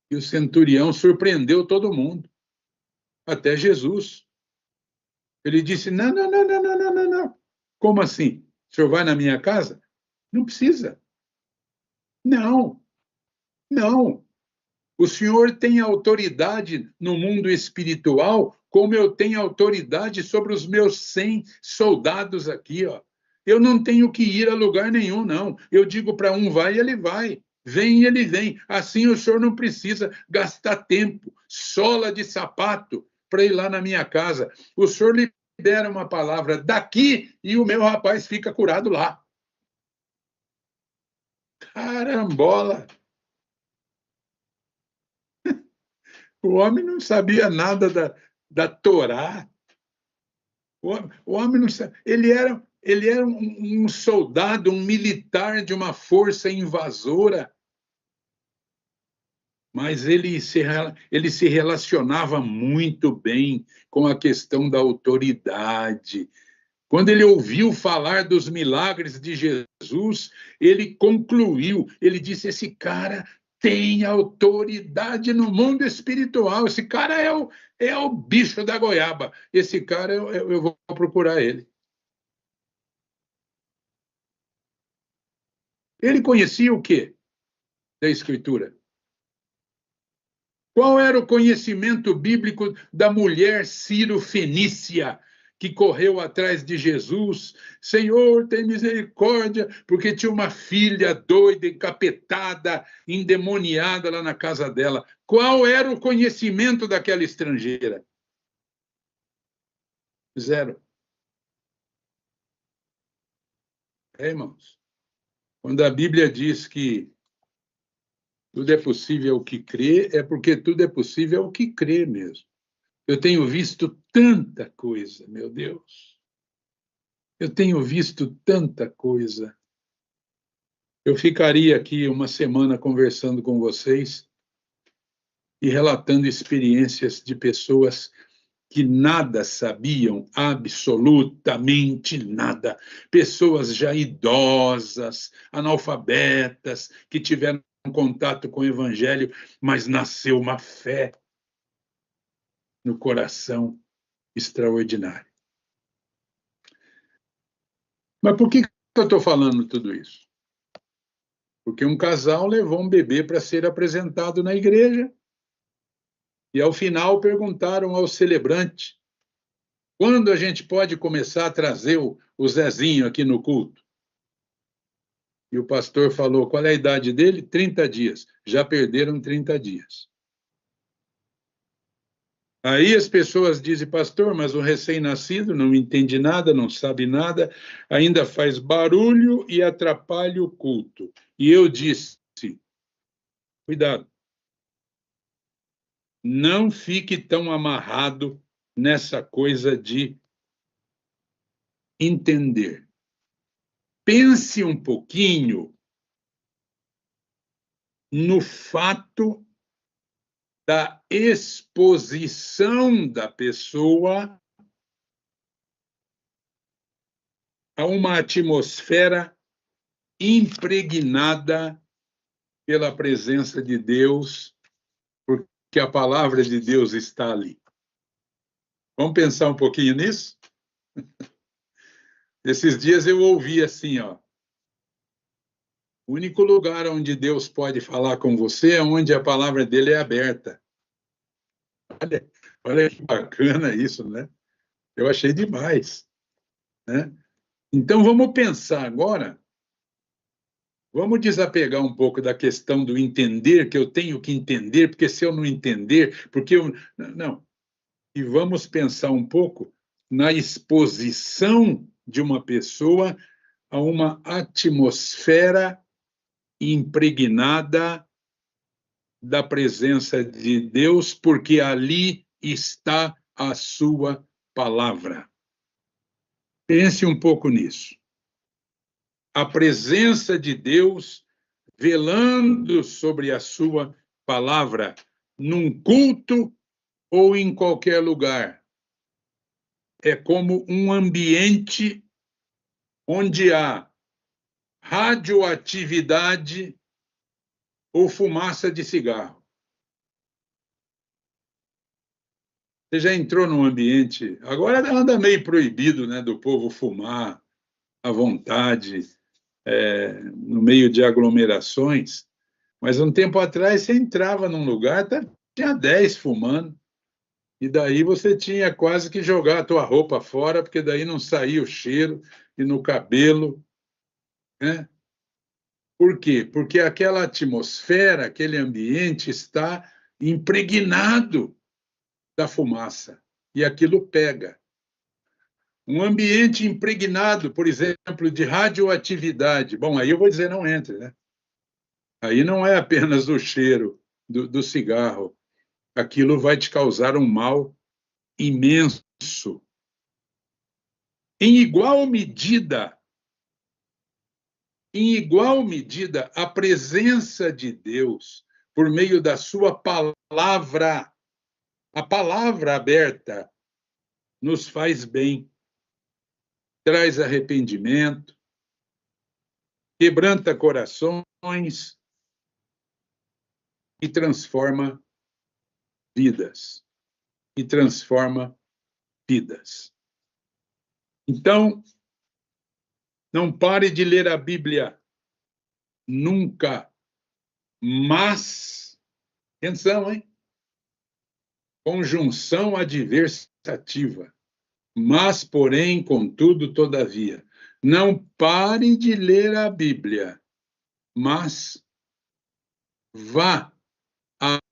E o centurião surpreendeu todo mundo, até Jesus. Ele disse: não, não, não, não, não, não, não, não. Como assim? O senhor vai na minha casa? Não precisa. Não, não. O senhor tem autoridade no mundo espiritual, como eu tenho autoridade sobre os meus 100 soldados aqui, ó. Eu não tenho que ir a lugar nenhum, não. Eu digo para um vai, ele vai. Vem, ele vem. Assim o senhor não precisa gastar tempo, sola de sapato, para ir lá na minha casa. O senhor libera uma palavra daqui e o meu rapaz fica curado lá. Carambola! O homem não sabia nada da Torá. O homem não sabia. Ele era um soldado, um militar de uma força invasora. Mas ele se relacionava muito bem com a questão da autoridade. Quando ele ouviu falar dos milagres de Jesus, ele concluiu, ele disse: esse cara tem autoridade no mundo espiritual, esse cara é o bicho da goiaba, esse cara eu vou procurar ele. Ele conhecia o quê da Escritura? Qual era o conhecimento bíblico da mulher Ciro-fenícia que correu atrás de Jesus? Senhor, tem misericórdia, porque tinha uma filha doida, encapetada, endemoniada lá na casa dela. Qual era o conhecimento daquela estrangeira? Zero. Irmãos, quando a Bíblia diz que tudo é possível ao que crê, é porque tudo é possível ao que crê mesmo. Eu tenho visto tanta coisa, meu Deus. Eu tenho visto tanta coisa. Eu ficaria aqui uma semana conversando com vocês e relatando experiências de pessoas que nada sabiam, absolutamente nada. Pessoas já idosas, analfabetas, que tiveram contato com o Evangelho, mas nasceu uma fé no coração extraordinária. Mas por que eu estou falando tudo isso? Porque um casal levou um bebê para ser apresentado na igreja e, ao final, perguntaram ao celebrante: quando a gente pode começar a trazer o Zezinho aqui no culto? E o pastor falou: qual é a idade dele? 30 dias. Já perderam 30 dias. Aí as pessoas dizem: pastor, mas o recém-nascido não entende nada, não sabe nada, ainda faz barulho e atrapalha o culto. E eu disse: cuidado, não fique tão amarrado nessa coisa de entender. Pense um pouquinho no fato da exposição da pessoa a uma atmosfera impregnada pela presença de Deus, porque a palavra de Deus está ali. Vamos pensar um pouquinho nisso? Esses dias eu ouvi assim, ó: o único lugar onde Deus pode falar com você é onde a palavra dele é aberta. Olha que bacana isso, né? Eu achei demais, né? Então vamos pensar agora, vamos desapegar um pouco da questão do entender, que eu tenho que entender, porque se eu não entender, porque eu... Não. E vamos pensar um pouco na exposição de uma pessoa a uma atmosfera impregnada da presença de Deus, porque ali está a sua palavra. Pense um pouco nisso. A presença de Deus velando sobre a sua palavra, num culto ou em qualquer lugar. É como um ambiente onde há radioatividade ou fumaça de cigarro. Você já entrou num ambiente... Agora anda meio proibido, né, do povo fumar à vontade, no meio de aglomerações, mas um tempo atrás você entrava num lugar, tinha 10 fumando, e daí você tinha quase que jogar a tua roupa fora, porque daí não saía o cheiro, e no cabelo, né? Por quê? Porque aquela atmosfera, aquele ambiente está impregnado da fumaça. e aquilo pega. Um ambiente impregnado, por exemplo, de radioatividade. Bom, aí eu vou dizer, não entre, né? Aí não é apenas o cheiro do cigarro. Aquilo vai te causar um mal imenso. Em igual medida, a presença de Deus, por meio da sua palavra, a palavra aberta, nos faz bem, traz arrependimento, quebranta corações e transforma vidas. Então, não pare de ler a Bíblia nunca, mas, atenção, hein? Conjunção adversativa. Mas, porém, contudo, todavia. Não pare de ler a Bíblia, mas vá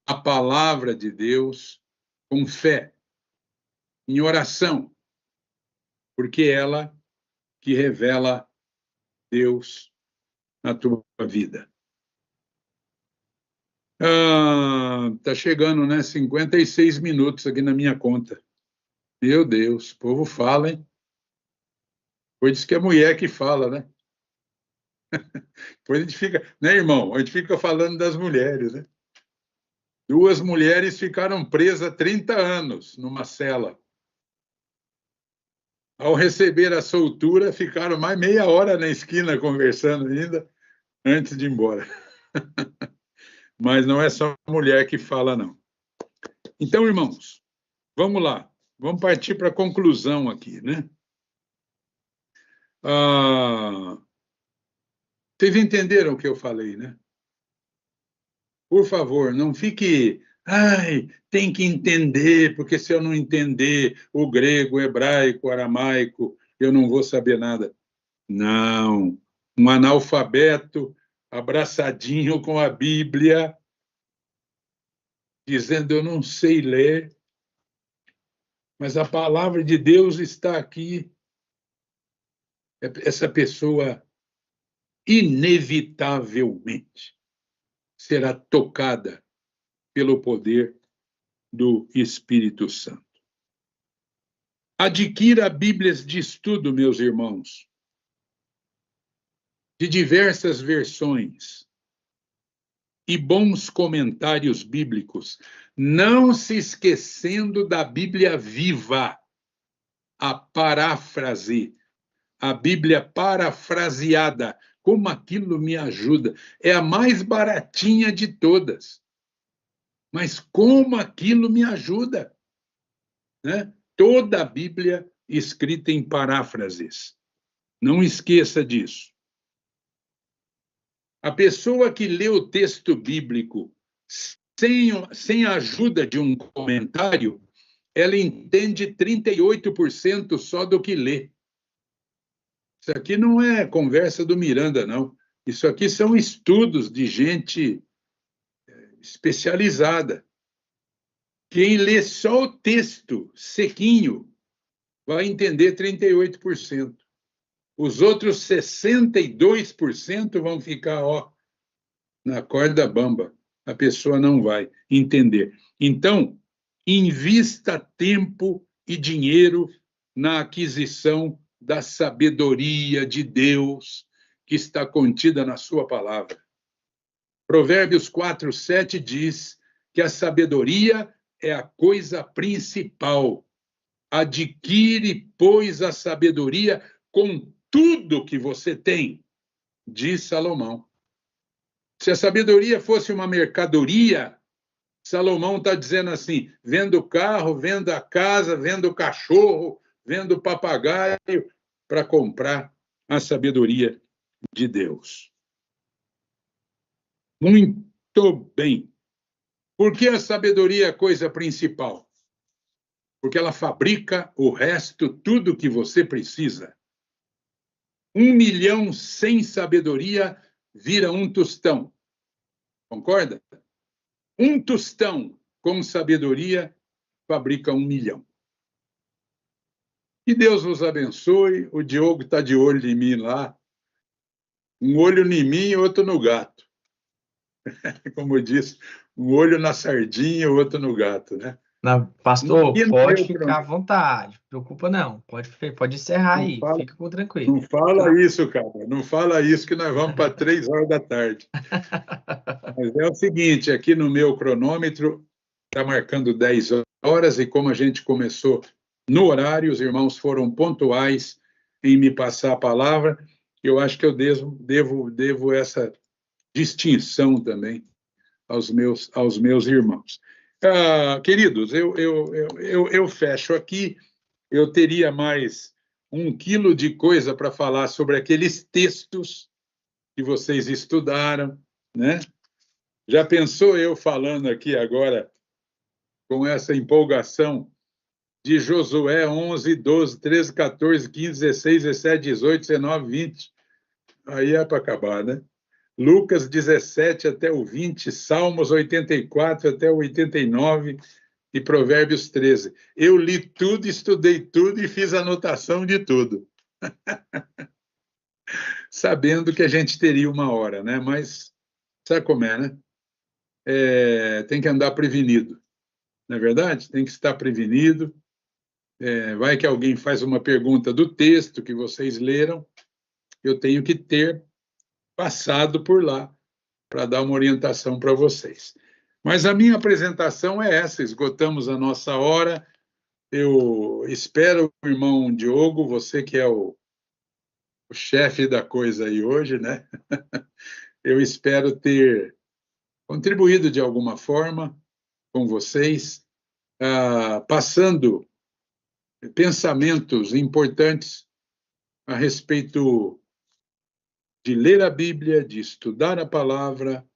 à palavra de Deus com fé, em oração, porque é ela que revela Deus na tua vida. Tá chegando, né? 56 minutos aqui na minha conta. Meu Deus, o povo fala, hein? Pois diz que é mulher que fala, né? Depois a gente fica, né, irmão? A gente fica falando das mulheres, né? 2 mulheres ficaram presas 30 anos numa cela. Ao receber a soltura, ficaram mais meia hora na esquina conversando ainda, antes de ir embora. Mas não é só a mulher que fala, não. Então, irmãos, vamos lá. Vamos partir para a conclusão aqui, né? Vocês entenderam o que eu falei, né? Por favor, não fique... Ai, tem que entender, porque se eu não entender o grego, o hebraico, o aramaico, eu não vou saber nada. Não. Um analfabeto abraçadinho com a Bíblia, dizendo, eu não sei ler, mas a palavra de Deus está aqui. Essa pessoa, inevitavelmente, será tocada pelo poder do Espírito Santo. Adquira Bíblias de estudo, meus irmãos, de diversas versões e bons comentários bíblicos, não se esquecendo da Bíblia viva, a paráfrase, a Bíblia parafraseada. Como aquilo me ajuda. É a mais baratinha de todas. Mas como aquilo me ajuda, né? Toda a Bíblia escrita em paráfrases. Não esqueça disso. A pessoa que lê o texto bíblico sem a ajuda de um comentário, ela entende 38% só do que lê. Isso aqui não é conversa do Miranda, não. Isso aqui são estudos de gente especializada. Quem lê só o texto sequinho vai entender 38%. Os outros 62% vão ficar na corda bamba. A pessoa não vai entender. Então, invista tempo e dinheiro na aquisição da sabedoria de Deus que está contida na sua palavra. Provérbios 4:7 diz que a sabedoria é a coisa principal. Adquire, pois, a sabedoria com tudo que você tem, diz Salomão. Se a sabedoria fosse uma mercadoria, Salomão está dizendo assim, vendo o carro, vendo a casa, vendo o cachorro, vendo o papagaio, para comprar a sabedoria de Deus. Muito bem. Por que a sabedoria é a coisa principal? Porque ela fabrica o resto, tudo que você precisa. 1 milhão sem sabedoria vira um tostão. Concorda? Um tostão com sabedoria fabrica 1 milhão. Que Deus vos abençoe. O Diogo está de olho em mim lá. Um olho em mim e outro no gato. Como eu disse, um olho na sardinha e outro no gato, né? Pastor, E no pode meu ficar à pronome. vontade, não preocupa não. Pode encerrar Não aí, fala, fica tranquilo. não fala isso, cara. Não fala isso que nós vamos para 3 horas da tarde. Mas é o seguinte, aqui no meu cronômetro está marcando 10 horas e como a gente começou no horário, os irmãos foram pontuais em me passar a palavra. Eu acho que eu devo essa distinção também aos meus irmãos. Queridos, eu fecho aqui. Eu teria mais 1 quilo de coisa para falar sobre aqueles textos que vocês estudaram, né? Já pensou eu falando aqui agora com essa empolgação de Josué 11, 12, 13, 14, 15, 16, 17, 18, 19, 20? Aí é para acabar, né? Lucas 17 até o 20, Salmos 84 até o 89 e Provérbios 13. Eu li tudo, estudei tudo e fiz anotação de tudo, sabendo que a gente teria 1 hora, né? Mas sabe como é, né? Tem que andar prevenido, não é verdade? Tem que estar prevenido. Vai que alguém faz uma pergunta do texto que vocês leram, eu tenho que ter passado por lá para dar uma orientação para vocês. Mas a minha apresentação é essa, esgotamos a nossa hora. Eu espero, irmão Diogo, você que é o chefe da coisa aí hoje, né? Eu espero ter contribuído de alguma forma com vocês, passando pensamentos importantes a respeito de ler a Bíblia, de estudar a palavra,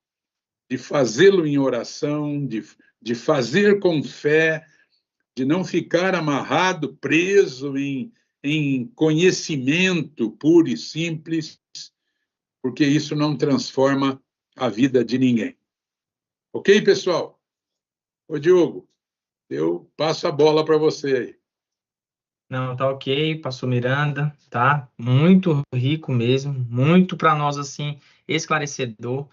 de fazê-lo em oração, de fazer com fé, de não ficar amarrado, preso em conhecimento puro e simples, porque isso não transforma a vida de ninguém. Ok, pessoal? Ô, Diogo, eu passo a bola para você aí. Não, tá ok, pastor Miranda, tá? Muito rico mesmo, muito para nós, assim, esclarecedor.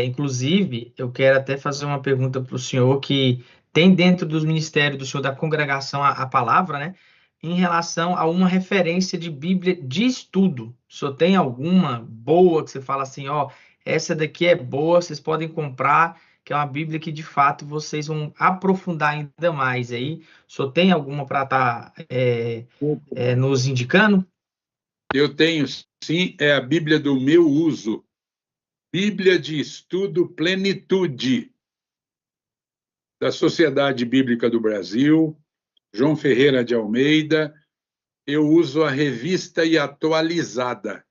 Inclusive, eu quero até fazer uma pergunta para o senhor que tem dentro dos ministérios do senhor da congregação a palavra, né? Em relação a uma referência de Bíblia de estudo. O senhor tem alguma boa que você fala assim, ó, essa daqui é boa, vocês podem comprar, que é uma Bíblia que de fato vocês vão aprofundar ainda mais aí. O senhor tem alguma para estar nos indicando? Eu tenho, sim, é a Bíblia do meu uso. Bíblia de Estudo Plenitude, da Sociedade Bíblica do Brasil, João Ferreira de Almeida. Eu uso a revista e atualizada.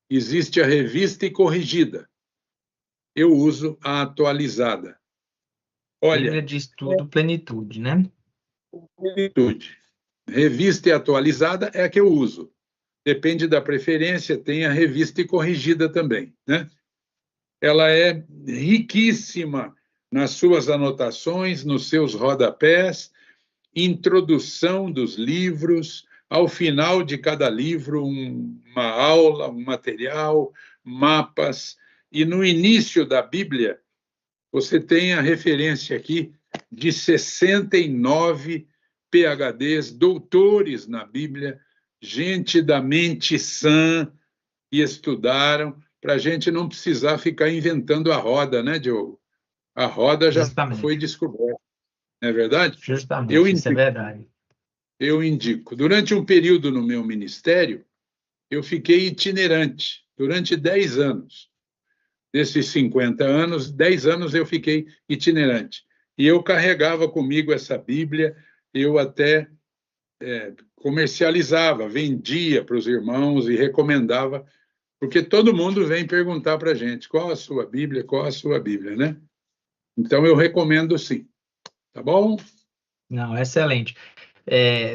Existe a revista e corrigida. Eu uso a atualizada. Bíblia Olha, de Estudo Plenitude, né? Plenitude. Revista e atualizada é a que eu uso. Depende da preferência, tem a revista e corrigida também, né? Ela é riquíssima nas suas anotações, nos seus rodapés, introdução dos livros, ao final de cada livro, uma aula, um material, mapas, e no início da Bíblia, você tem a referência aqui de 69 PhDs, doutores na Bíblia, gente da mente sã, que estudaram, para a gente não precisar ficar inventando a roda, né, Diogo? A roda já foi Justamente, descoberta, não é verdade? Eu justamente, isso é indico, verdade. eu indico. Durante um período no meu ministério, eu fiquei itinerante, durante 10 anos. Desses 50 anos, 10 anos eu fiquei itinerante. E eu carregava comigo essa Bíblia, eu até comercializava, vendia para os irmãos e recomendava, porque todo mundo vem perguntar para a gente qual a sua Bíblia, qual a sua Bíblia, né? Então eu recomendo sim, tá bom? Não, excelente.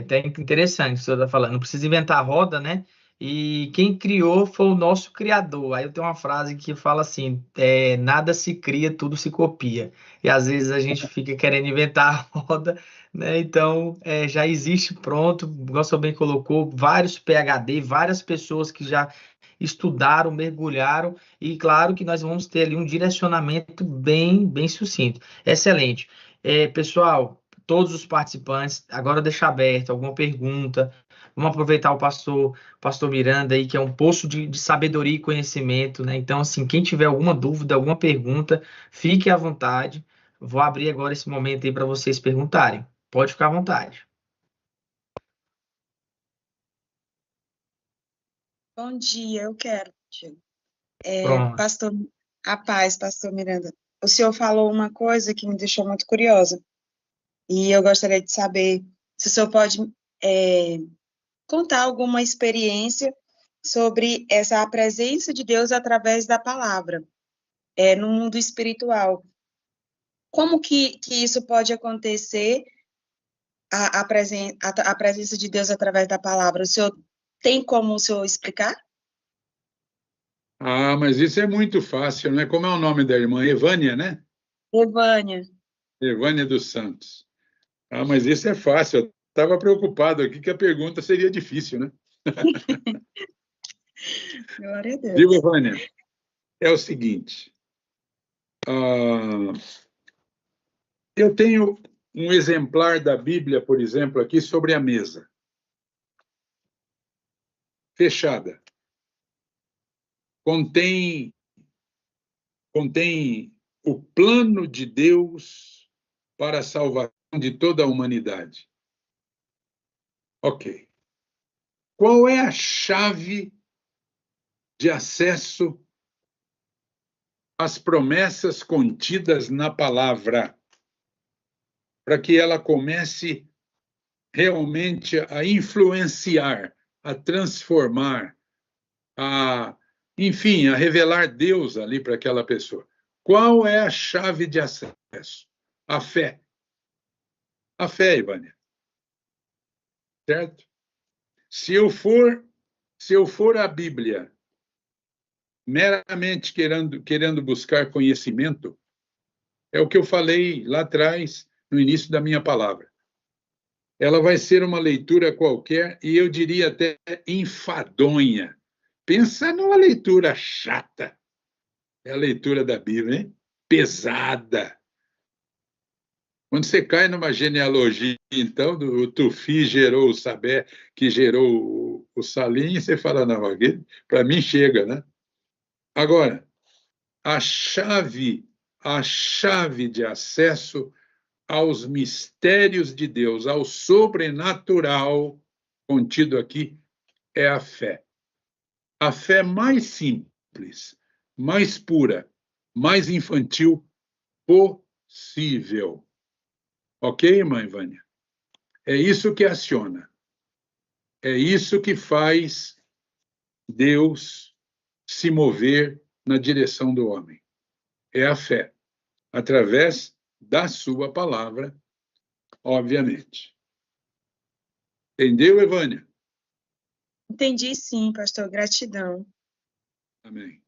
Até interessante o que o senhor está falando. Não precisa inventar a roda, né? e quem criou foi o nosso Criador. Aí eu tenho uma frase que fala assim: nada se cria, tudo se copia. E às vezes a gente fica querendo inventar a roda, né? Então já existe pronto, o Gostou bem colocou, vários PhD, várias pessoas que já estudaram, mergulharam, e claro que nós vamos ter ali um direcionamento bem sucinto. Excelente. Pessoal, todos os participantes, agora deixa aberto alguma pergunta. Vamos aproveitar o pastor Miranda aí, que é um poço de sabedoria e conhecimento, né? Então, assim, quem tiver alguma dúvida, alguma pergunta, fique à vontade. Vou abrir agora esse momento aí para vocês perguntarem. Pode ficar à vontade. Bom dia, eu quero, Diego. Pronto. Pastor, a paz, pastor Miranda. O senhor falou uma coisa que me deixou muito curiosa, e eu gostaria de saber se o senhor pode contar alguma experiência sobre essa presença de Deus através da palavra, no mundo espiritual. Como que isso pode acontecer, a presença de Deus através da palavra? O senhor tem como o senhor explicar? Ah, mas isso é muito fácil, né? Como é o nome da irmã? Evânia, né? Evânia. Evânia dos Santos. Ah, mas isso é fácil. Eu estava preocupado aqui que a pergunta seria difícil, né? Glória a Deus. Viu, Evânia? É o seguinte. Eu tenho um exemplar da Bíblia, por exemplo, aqui sobre a mesa. Fechada. Contém o plano de Deus para a salvação de toda a humanidade. Ok. Qual é a chave de acesso às promessas contidas na palavra, para que ela comece realmente a influenciar, a transformar, enfim, a revelar Deus ali para aquela pessoa? Qual é a chave de acesso? A fé. A fé, Ivânia. Certo? Se eu for à Bíblia meramente querendo buscar conhecimento, é o que eu falei lá atrás, no início da minha palavra. Ela vai ser uma leitura qualquer, e eu diria até enfadonha. Pensa numa leitura chata. É a leitura da Bíblia, hein? Pesada. Quando você cai numa genealogia, então, o Tufi gerou o Sabé, que gerou o Salim, você fala, não, para mim chega, né? Agora, a chave de acesso aos mistérios de Deus, ao sobrenatural contido aqui, é a fé. A fé mais simples, mais pura, mais infantil possível. Ok, mãe Vânia? É isso que aciona. É isso que faz Deus se mover na direção do homem. É a fé, através da sua palavra, obviamente. Entendeu, Evânia? Entendi sim, pastor. Gratidão. Amém.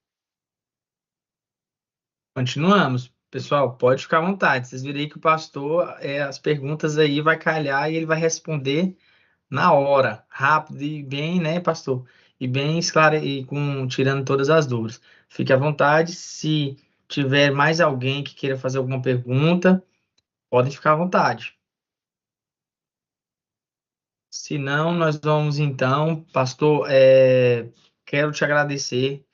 Continuamos. Pessoal, pode ficar à vontade. Vocês viram aí que o pastor, as perguntas aí vai calhar e ele vai responder na hora, rápido e bem, né, pastor? E bem tirando todas as dúvidas. Fique à vontade. Se tiver mais alguém que queira fazer alguma pergunta, podem ficar à vontade. Se não, nós vamos então, pastor, quero te agradecer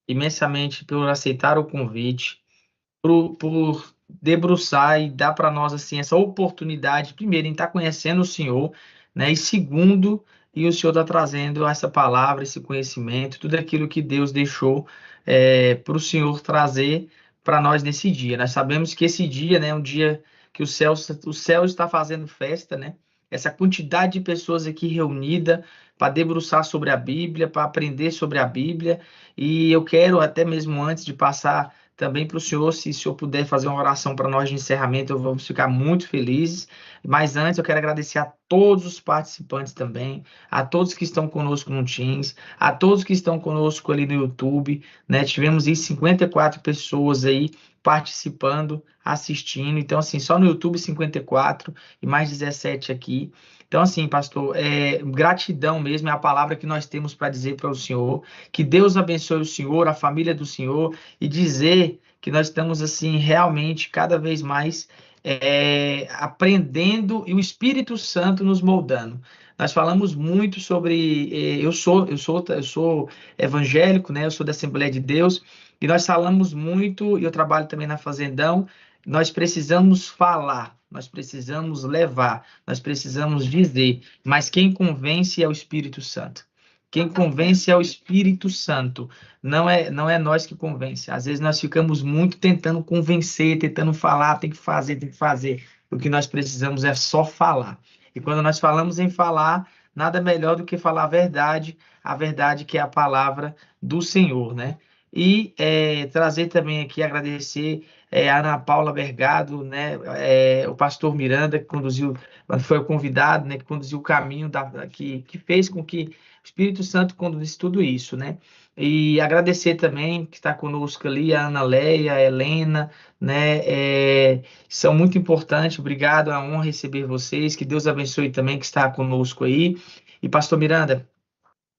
imensamente por aceitar o convite, por debruçar e dar para nós assim essa oportunidade, primeiro, em estar conhecendo o Senhor, né? E segundo, e o Senhor está trazendo essa palavra, esse conhecimento, tudo aquilo que Deus deixou para o Senhor trazer para nós nesse dia. Nós sabemos que esse dia, né, é um dia que o céu está fazendo festa, né? Essa quantidade de pessoas aqui reunida para debruçar sobre a Bíblia, para aprender sobre a Bíblia, e eu quero até mesmo antes de passar também para o senhor, se o senhor puder fazer uma oração para nós de encerramento, vamos ficar muito felizes. Mas antes eu quero agradecer a todos os participantes também, a todos que estão conosco no Teams, a todos que estão conosco ali no YouTube, né? Tivemos aí 54 pessoas aí participando, assistindo. Então, assim, só no YouTube 54 e mais 17 aqui. Então, assim, pastor, gratidão mesmo é a palavra que nós temos para dizer para o senhor. Que Deus abençoe o senhor, a família do senhor, e dizer que nós estamos, assim, realmente cada vez mais aprendendo e o Espírito Santo nos moldando. Nós falamos muito sobre. Eu sou evangélico, né? Eu sou da Assembleia de Deus, e nós falamos muito, e eu trabalho também na Fazendão. Nós precisamos falar, nós precisamos levar, nós precisamos dizer, mas quem convence é o Espírito Santo. Quem convence é o Espírito Santo, não é nós que convence. Às vezes nós ficamos muito tentando convencer, tentando falar, tem que fazer, tem que fazer. O que nós precisamos é só falar. E quando nós falamos em falar, nada melhor do que falar a verdade que é a palavra do Senhor, né? E trazer também aqui, agradecer a Ana Paula Bergado, né? O pastor Miranda, que conduziu, foi o convidado, né? Que conduziu o caminho, que fez com que o Espírito Santo conduzisse tudo isso, né? E agradecer também que está conosco ali, a Ana Leia, a Helena, né? São muito importantes, obrigado, é uma honra receber vocês, que Deus abençoe também que está conosco aí. E pastor Miranda,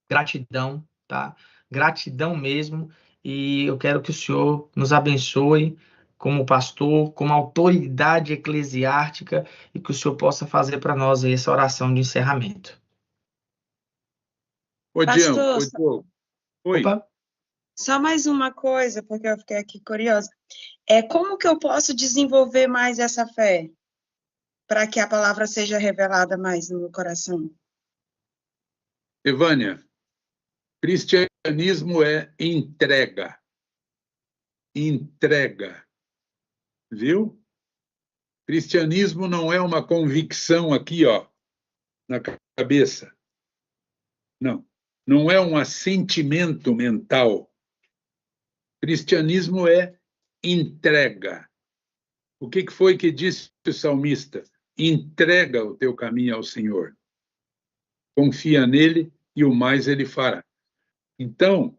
gratidão, tá? Gratidão mesmo, e eu quero que o senhor nos abençoe como pastor, como autoridade eclesiástica, e que o senhor possa fazer para nós aí essa oração de encerramento. Pastor, Oi. Opa. Só mais uma coisa, porque eu fiquei aqui curiosa. Como que eu posso desenvolver mais essa fé para que a palavra seja revelada mais no meu coração? Evânia, cristianismo é entrega. Entrega. Viu? Cristianismo não é uma convicção aqui, ó, na cabeça. Não. Não é um assentimento mental. Cristianismo é entrega. O que foi que disse o salmista? Entrega o teu caminho ao Senhor. Confia nele e o mais ele fará. Então,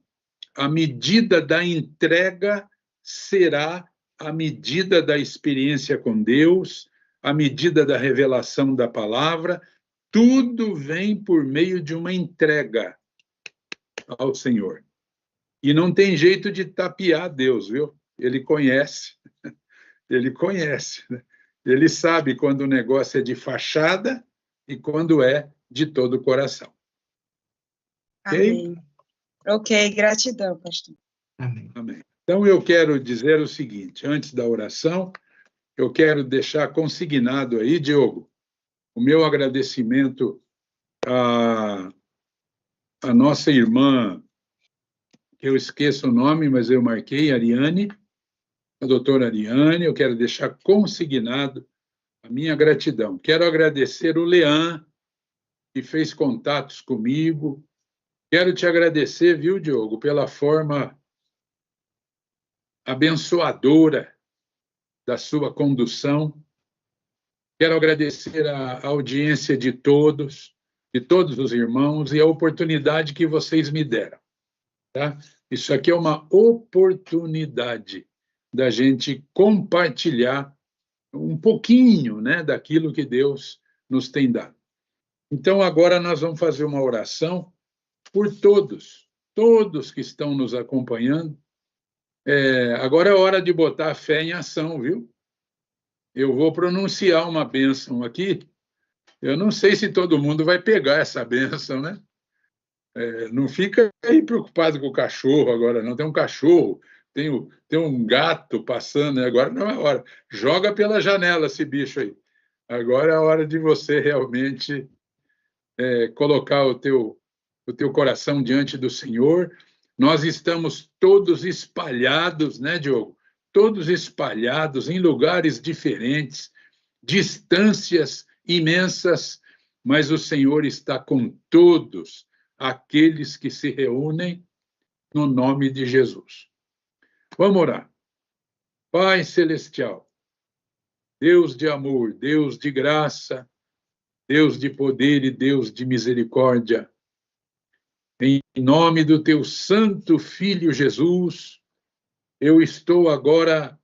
a medida da entrega será a medida da experiência com Deus, a medida da revelação da palavra. Tudo vem por meio de uma entrega ao Senhor. E não tem jeito de tapear Deus, viu? Ele conhece. Ele conhece. Né? Ele sabe quando o negócio é de fachada e quando é de todo o coração. Amém. Ok, gratidão, pastor. Amém. Amém. Então, eu quero dizer o seguinte, antes da oração, eu quero deixar consignado aí, Diogo, o meu agradecimento à nossa irmã, que eu esqueço o nome, mas eu marquei, Ariane, a doutora Ariane, eu quero deixar consignado a minha gratidão. Quero agradecer o Leão, que fez contatos comigo. Quero te agradecer, viu, Diogo, pela forma abençoadora da sua condução. Quero agradecer a audiência de todos os irmãos, e a oportunidade que vocês me deram. Tá? Isso aqui é uma oportunidade da gente compartilhar um pouquinho, né, daquilo que Deus nos tem dado. Então, agora nós vamos fazer uma oração por todos que estão nos acompanhando. Agora é hora de botar a fé em ação, viu? Eu vou pronunciar uma bênção aqui. Eu não sei se todo mundo vai pegar essa bênção, né? Não fica aí preocupado com o cachorro agora, não. Tem um cachorro, tem um gato passando, né? Agora não é hora. Joga pela janela esse bicho aí. Agora é a hora de você realmente colocar o teu coração diante do Senhor. Nós estamos todos espalhados, né, Diogo? Todos espalhados em lugares diferentes, distâncias imensas, mas o Senhor está com todos aqueles que se reúnem no nome de Jesus. Vamos orar. Pai Celestial, Deus de amor, Deus de graça, Deus de poder e Deus de misericórdia, em nome do teu santo Filho Jesus, eu estou agora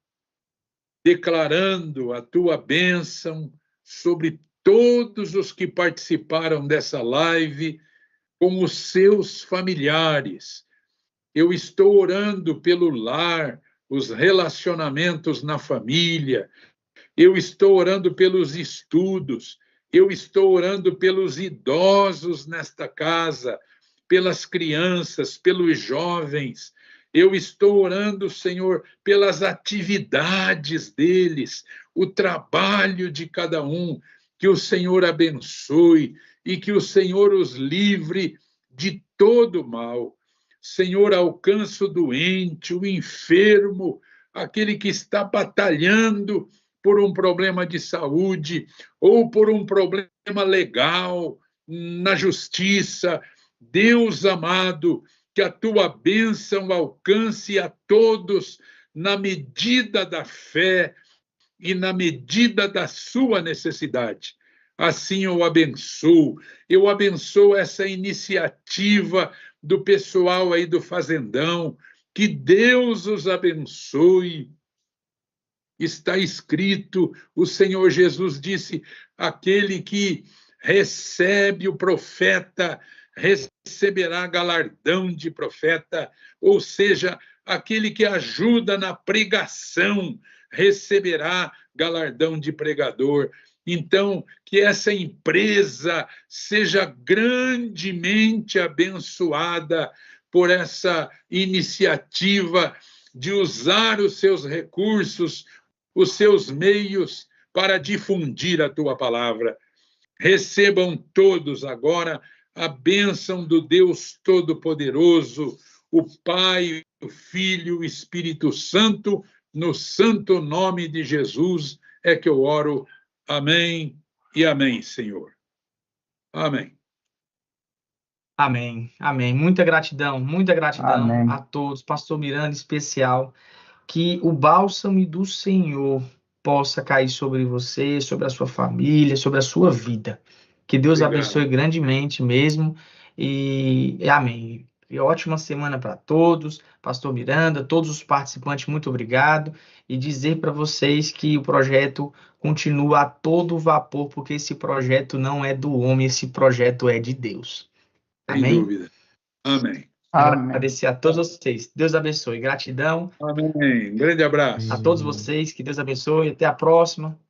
declarando a tua bênção sobre todos os que participaram dessa live, com os seus familiares. Eu estou orando pelo lar, os relacionamentos na família. Eu estou orando pelos estudos. Eu estou orando pelos idosos nesta casa, pelas crianças, pelos jovens. Eu estou orando, Senhor, pelas atividades deles, o trabalho de cada um, que o Senhor abençoe e que o Senhor os livre de todo mal. Senhor, alcança o doente, o enfermo, aquele que está batalhando por um problema de saúde ou por um problema legal na justiça. Deus amado, que a tua bênção alcance a todos na medida da fé e na medida da sua necessidade. Assim eu abençoo essa iniciativa do pessoal aí do Fazendão, que Deus os abençoe. Está escrito, o Senhor Jesus disse, aquele que recebe o profeta, receberá galardão de profeta, ou seja, aquele que ajuda na pregação, receberá galardão de pregador. Então, que essa empresa seja grandemente abençoada por essa iniciativa de usar os seus recursos, os seus meios para difundir a tua palavra. Recebam todos agora a bênção do Deus Todo-Poderoso, o Pai, o Filho, o Espírito Santo, no santo nome de Jesus é que eu oro. Amém e amém, Senhor. Amém. Amém, amém. Muita gratidão Amém. a todos. Pastor Miranda, em especial, que o bálsamo do Senhor possa cair sobre você, sobre a sua família, sobre a sua vida. Que Deus Obrigado. abençoe grandemente mesmo. E amém. E ótima semana para todos. Pastor Miranda, todos os participantes, muito obrigado. E dizer para vocês que o projeto continua a todo vapor, porque esse projeto não é do homem, esse projeto é de Deus. Sem Amém? dúvida. Amém. Amém. Agradecer a todos vocês. Deus abençoe. Gratidão Amém. Um grande abraço. a todos vocês. Que Deus abençoe. Até a próxima.